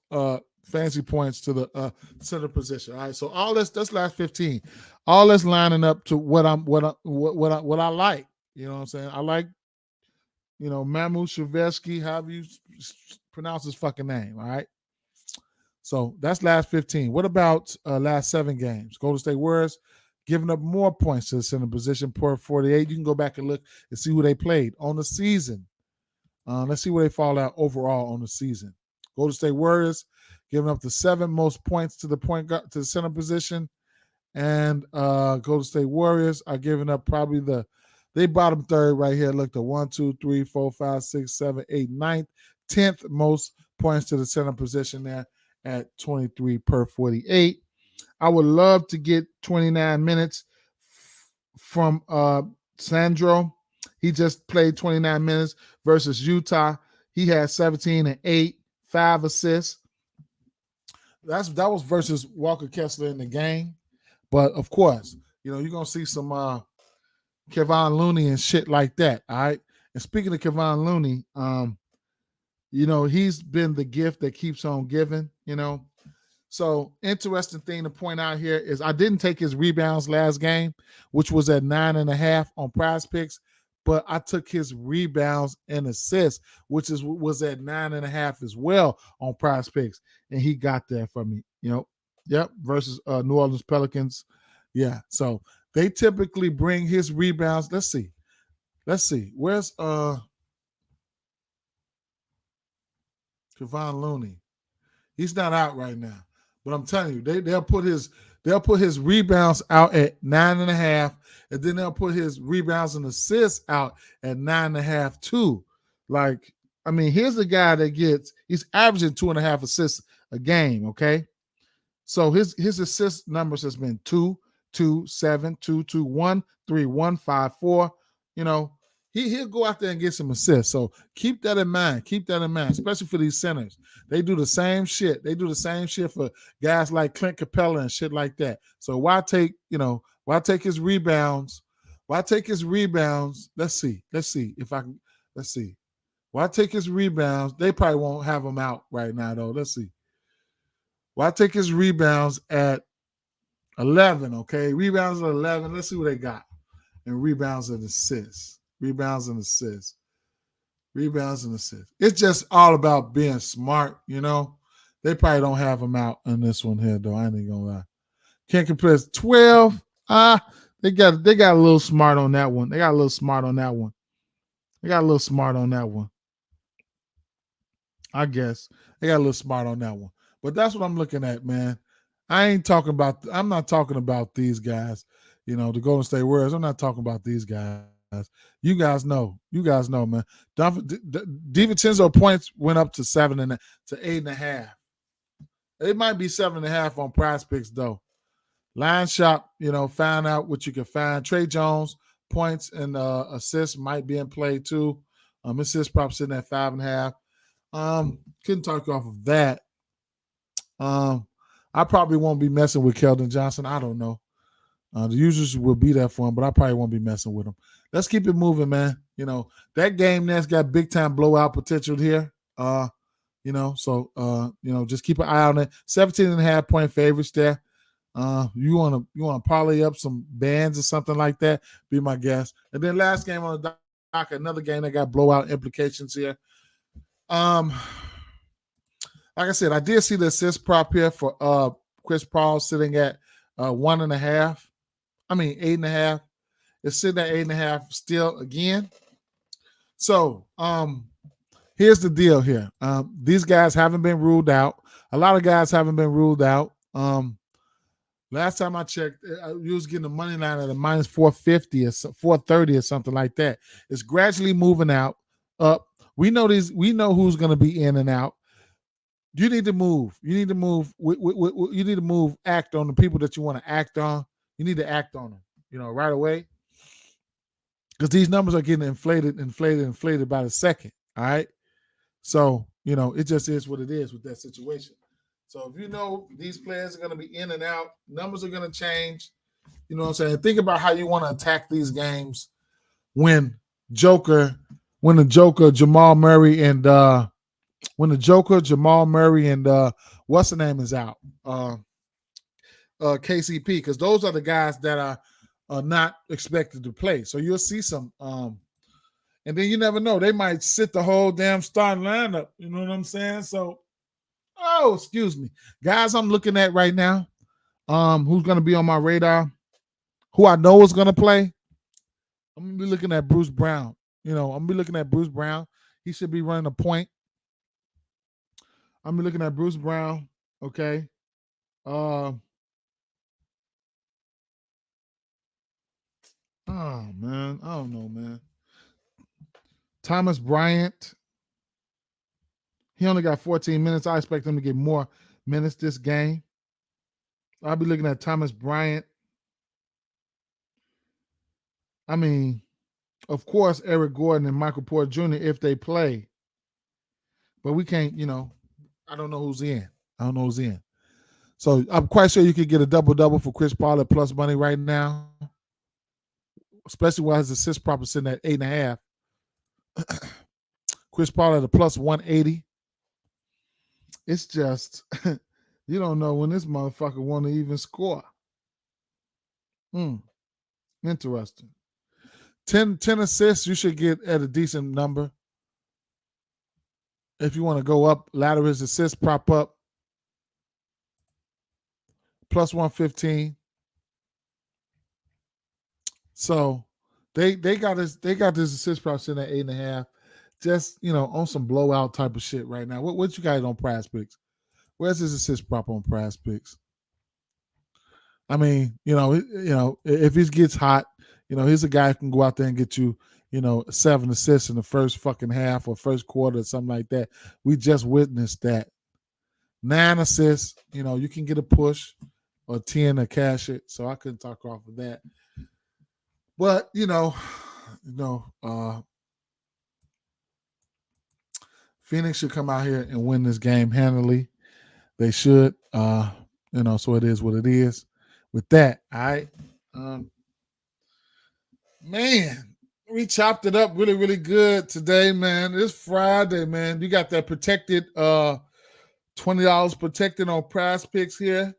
fantasy points to the center position. All right. So all that's last 15. All that's lining up to what I like. You know what I'm saying? I like, Mamu Shevesky, however you pronounce his fucking name. All right. So that's last 15. What about last 7 games? Golden State Warriors giving up more points to the center position per 48. You can go back and look and see who they played on the season. Let's see where they fall out overall on the season. Golden State Warriors giving up the 7th most points to the point guard, to the center position, and Golden State Warriors are giving up probably they bottom third right here. Look, the 1, 2, 3, 4, 5, 6, 7, 8, 9th, 10th most points to the center position there at 23 per 48. I would love to get 29 minutes from Sandro. He just played 29 minutes versus Utah. He had 17 and 8, 5 assists. That was versus Walker Kessler in the game. But of course, you're gonna see some Kevon Looney and shit like that. All right. And speaking of Kevon Looney, he's been the gift that keeps on giving. So interesting thing to point out here is I didn't take his rebounds last game, which was at 9.5 on PrizePicks, but I took his rebounds and assists, which was at 9.5 as well on PrizePicks, and he got there for me. Yep, versus New Orleans Pelicans. Yeah, so they typically bring his rebounds. Let's see. Where's Kevon Looney? He's not out right now. But I'm telling you, they'll put his rebounds out at 9.5, and then they'll put his rebounds and assists out at 9.5 too. Like, I mean, here's the guy he's averaging 2.5 assists a game. Okay, so his assist numbers has been 2, 2, 7, 2, 2, 1, 3, 1, 5, 4. He'll go out there and get some assists. So keep that in mind. Especially for these centers. They do the same shit. They do the same shit for guys like Clint Capella and shit like that. So why take his rebounds? Let's see. Why take his rebounds? They probably won't have him out right now, though. Let's see. Why take his rebounds at 11, okay? Rebounds at 11. Let's see what they got. And rebounds and assists. It's just all about being smart, They probably don't have him out in this one here, though. I ain't gonna lie. Can't compare 12. They got a little smart on that one. I guess they got a little smart on that one. But that's what I'm looking at, man. I'm not talking about these guys, the Golden State Warriors. I'm not talking about these guys. You guys know, man. DiVincenzo points went up to 8.5. It might be 7.5 on PrizePicks though. Line shop, find out what you can find. Trey Jones points and assists might be in play too. Assists probably sitting at 5.5. Couldn't talk off of that. I probably won't be messing with Keldon Johnson. I don't know. The users will be there for him, but I probably won't be messing with him. Let's keep it moving, man. That game that's got big time blowout potential here. Just keep an eye on it. 17.5 point favorites there. You want to parlay up some bands or something like that? Be my guest. And then last game on the dock, another game that got blowout implications here. Like I said, I did see the assist prop here for Chris Paul sitting at 1.5. 8.5. It's sitting at 8.5 still again. So here's the deal here. These guys haven't been ruled out. A lot of guys haven't been ruled out. Last time I checked, you was getting the money line at a minus 450 or 430 or something like that. It's gradually moving up. We know who's going to be in and out. You need to move. You need to move. You need to move. Act on the people that you want to act on. You need to act on them, right away. Because these numbers are getting inflated by the second. All right. So, it just is what it is with that situation. So if these players are going to be in and out, numbers are going to change. You know what I'm saying? Think about how you want to attack these games when the Joker, Jamal Murray and what's the name is out? KCP, because those are the guys that are not expected to play. So you'll see some and then you never know. They might sit the whole damn starting lineup. You know what I'm saying? So excuse me. Guys I'm looking at right now, who's going to be on my radar, who I know is going to play. I'm going to be looking at Bruce Brown. I'm going to be looking at Bruce Brown. He should be running a point. I'm looking at Bruce Brown. Okay. Oh man, I don't know, man. Thomas Bryant. He only got 14 minutes. I expect him to get more minutes this game. I'll be looking at Thomas Bryant. Of course, Eric Gordon and Michael Porter Jr. if they play. But we can't, I don't know who's in. So I'm quite sure you could get a double-double for Chris Paul at plus money right now, especially while his assist prop is sitting at 8.5. Chris Paul at a plus 180. It's just you don't know when this motherfucker want to even score. Interesting. 10 assists, you should get at a decent number. If you want to go up, ladder his assists, prop up. Plus 115. So they got this assist prop sitting at 8.5. Just, on some blowout type of shit right now. What you got on PrizePicks? Where's his assist prop on PrizePicks? I mean, if he gets hot, he's a guy who can go out there and get you, 7 assists in the first fucking half or first quarter or something like that. We just witnessed that. 9 assists, you can get a push or 10 to cash it. So I couldn't talk off of that. But, Phoenix should come out here and win this game handily. They should, so it is what it is. With that, all right. Man, we chopped it up really, really good today, man. It's Friday, man. You got that protected $20 protected on PrizePicks here.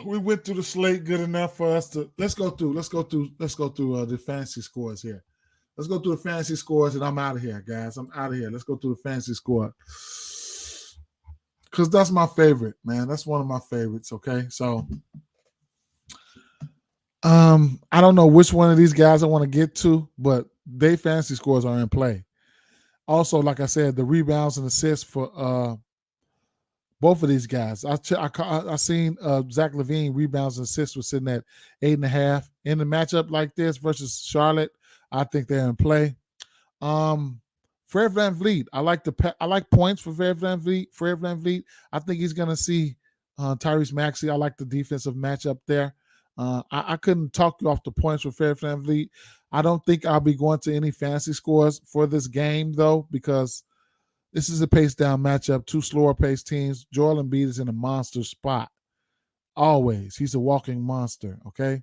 We went through the slate good enough for us to let's go through the fantasy scores here. Let's go through the fantasy scores and I'm out of here, guys. I'm out of here. Let's go through the fantasy score. Because that's my favorite, man. That's one of my favorites, okay? So I don't know which one of these guys I want to get to, but their fantasy scores are in play. Also, like I said, the rebounds and assists for both of these guys. I seen Zach LaVine rebounds and assists was sitting at 8.5 in the matchup like this versus Charlotte. I think they're in play. Fred VanVleet. I like points for Fred VanVleet. I think he's gonna see Tyrese Maxey. I like the defensive matchup there. I couldn't talk you off the points for Fred VanVleet. I don't think I'll be going to any fantasy scores for this game though, because this is a pace down matchup. 2 slower paced teams. Joel Embiid is in a monster spot. Always, he's a walking monster. Okay.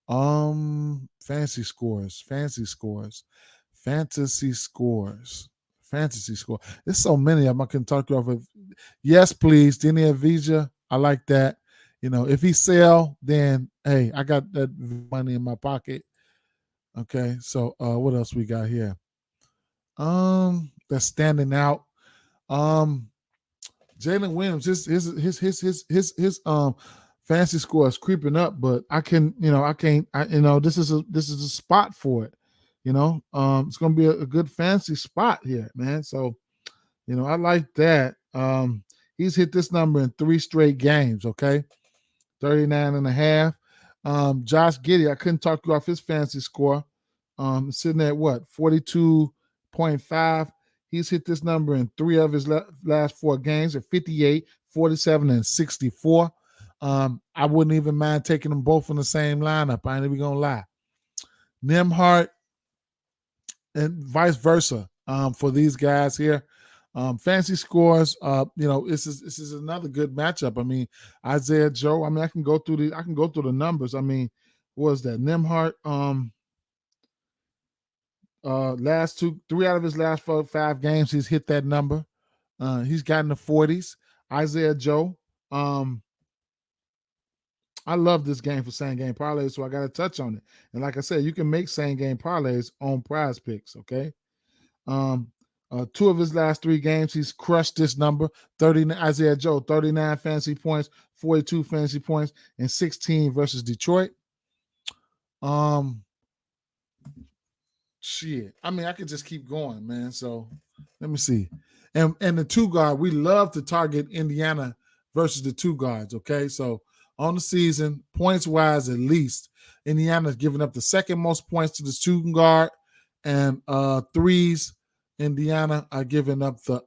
Fantasy scores. There's so many of them I can talk you off of. Yes, please. Denny Avija. I like that. If he sell, then hey, I got that money in my pocket. Okay. So what else we got here? That's standing out. Jalen Williams, his fantasy score is creeping up, but this is a spot for it. It's gonna be a good fantasy spot here, man. So, I like that. He's hit this number in 3 straight games, okay? 39.5. Josh Giddey, I couldn't talk you off his fantasy score. Sitting at what? 42.5. He's hit this number in 3 of his last 4 games at 58, 47, and 64. I wouldn't even mind taking them both in the same lineup. I ain't even gonna lie. Nembhard and vice versa for these guys here. Fantasy scores, this is another good matchup. I mean, Isaiah Joe. I mean, I can go through the numbers. I mean, what was that? Nembhard, 3 out of his last 5 games, he's hit that number. He's gotten the 40s. Isaiah Joe. I love this game for same game parlays, so I got to touch on it. And like I said, you can make same game parlays on PrizePicks, okay? 2 of his last 3 games, he's crushed this number. Isaiah Joe, 39 fantasy points, 42 fantasy points, and 16 versus Detroit. Shit. I mean, I could just keep going, man. So let me see. And the 2 guard, we love to target Indiana versus the 2 guards, okay? So on the season, points-wise at least, Indiana's giving up the 2nd most points to the shooting guard, and threes, Indiana are giving up the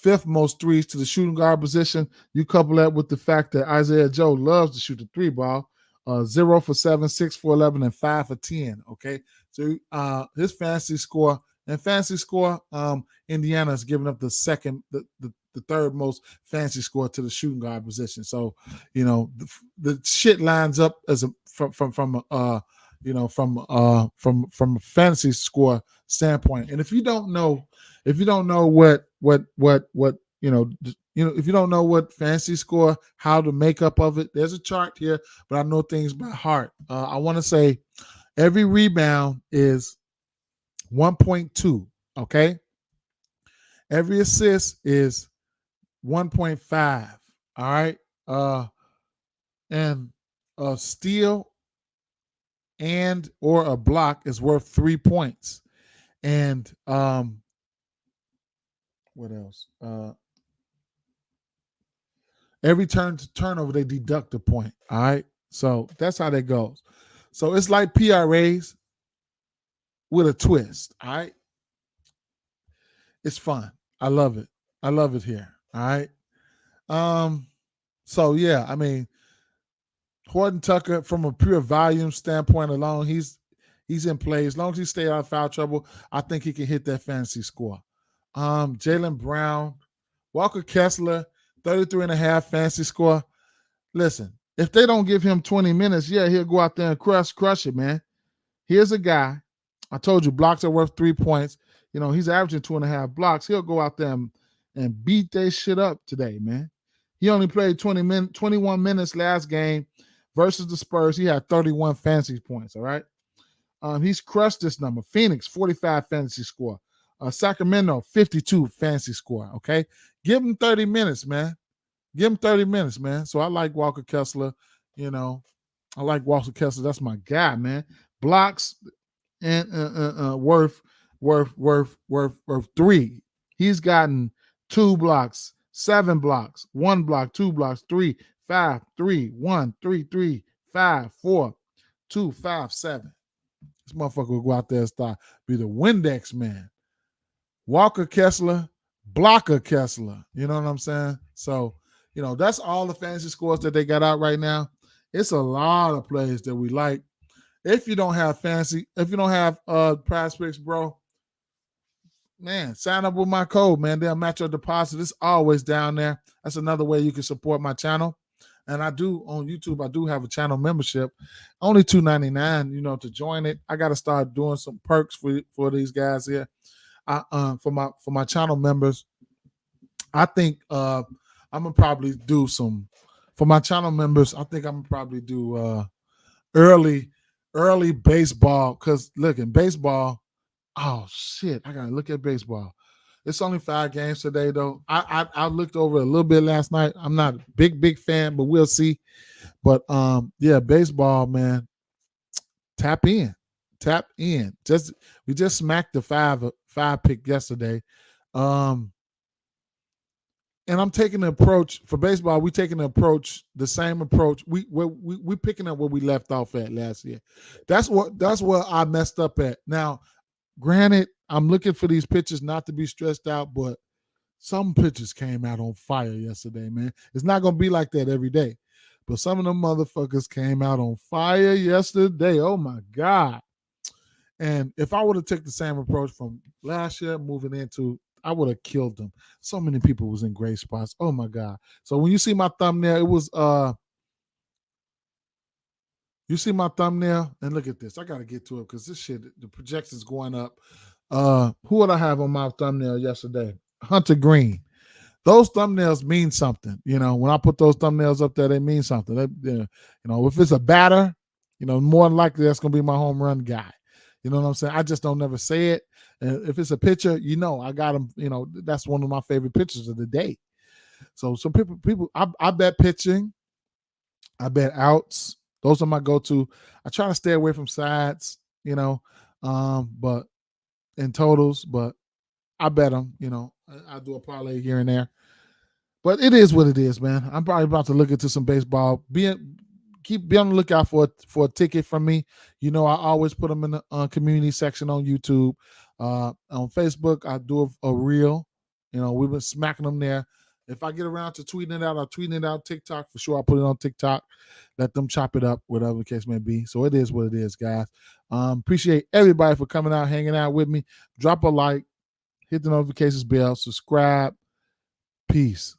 5th most threes to the shooting guard position. You couple that with the fact that Isaiah Joe loves to shoot the 3 ball, 0 for 7, 6 for 11, and 5 for 10, okay? So his fantasy score, Indiana's giving up the 3rd most fantasy score to the shooting guard position. So, the shit lines up from from a fantasy score standpoint. And if you don't know what if you don't know what fantasy score, how the makeup of it, there's a chart here, but I know things by heart. I want to say every rebound is 1.2. Okay, every assist is 1.5. All right, and a steal and or a block is worth 3 points. And what else? Every turnover they deduct a point. All right, so that's how that goes. So it's like PRAs with a twist. All right, it's fun. I love it. I love it here. All right. So yeah, I mean, Horton Tucker, from a pure volume standpoint alone, he's in play. As long as he stays out of foul trouble, I think he can hit that fantasy score. Jaylen Brown, Walker Kessler, 33.5 fantasy score. Listen, if they don't give him 20 minutes, yeah, he'll go out there and crush it, man. Here's a guy. I told you blocks are worth 3 points. He's averaging 2.5 blocks. He'll go out there and beat that shit up today, man. He only played 21 minutes last game versus the Spurs. He had 31 fantasy points, all right? He's crushed this number. Phoenix, 45 fantasy score. Sacramento, 52 fantasy score, okay? Give him 30 minutes, man. Give him 30 minutes, man. So I like Walker Kessler. I like Walker Kessler. That's my guy, man. Blocks and worth 3. He's gotten 2 blocks, 7 blocks, 1 block, 2 blocks, 3, 5, 3, 1, 3, 3, 5, 4, 2, 5, 7. This motherfucker will go out there and start be the Windex man. Walker Kessler, Blocker Kessler. You know what I'm saying? So, that's all the fantasy scores that they got out right now. It's a lot of plays that we like. If you don't have PrizePicks, bro, man, sign up with my code, man. They'll match your deposit. It's always down there. That's another way you can support my channel. And I do on YouTube, I do have a channel membership, only $2.99, to join it. I got to start doing some perks for these guys here. For my channel members, I think I'm gonna probably do some for my channel members. I think I'm gonna probably do early baseball, because look, in baseball, oh shit, I gotta look at baseball. It's only 5 games today, though. I looked over a little bit last night. I'm not a big fan, but we'll see. But yeah, baseball, man. Tap in. We just smacked the five pick yesterday. And I'm taking the approach for baseball. We taking the same approach. We picking up where we left off at last year. That's where I messed up at. Now, granted, I'm looking for these pitchers not to be stressed out, but some pitchers came out on fire yesterday, man. It's not gonna be like that every day, but some of them motherfuckers came out on fire yesterday. Oh my God! And if I would have took the same approach from last year moving into, I would have killed them. So many people was in great spots. Oh my God. So when you see my thumbnail, it was you see my thumbnail, and look at this. I gotta get to it because this shit, the projection's going up. Who would I have on my thumbnail yesterday? Hunter Green. Those thumbnails mean something. When I put those thumbnails up there, they mean something. If it's a batter, more than likely that's gonna be my home run guy. You know what I'm saying? I just don't never say it. And if it's a pitcher, I got him. That's one of my favorite pitchers of the day. So some people, I bet pitching, I bet outs. Those are my go-to. I try to stay away from sides, but in totals. But I bet them. I do a parlay here and there. But it is what it is, man. I'm probably about to look into some baseball. Be on the lookout for a ticket from me. I always put them in the community section on YouTube. On Facebook, I do a reel. We've been smacking them there. If I get around to tweeting it out, I'll tweet it out. TikTok, for sure, I'll put it on TikTok. Let them chop it up, whatever the case may be. So it is what it is, guys. Appreciate everybody for coming out, hanging out with me. Drop a like, hit the notifications bell, subscribe. Peace.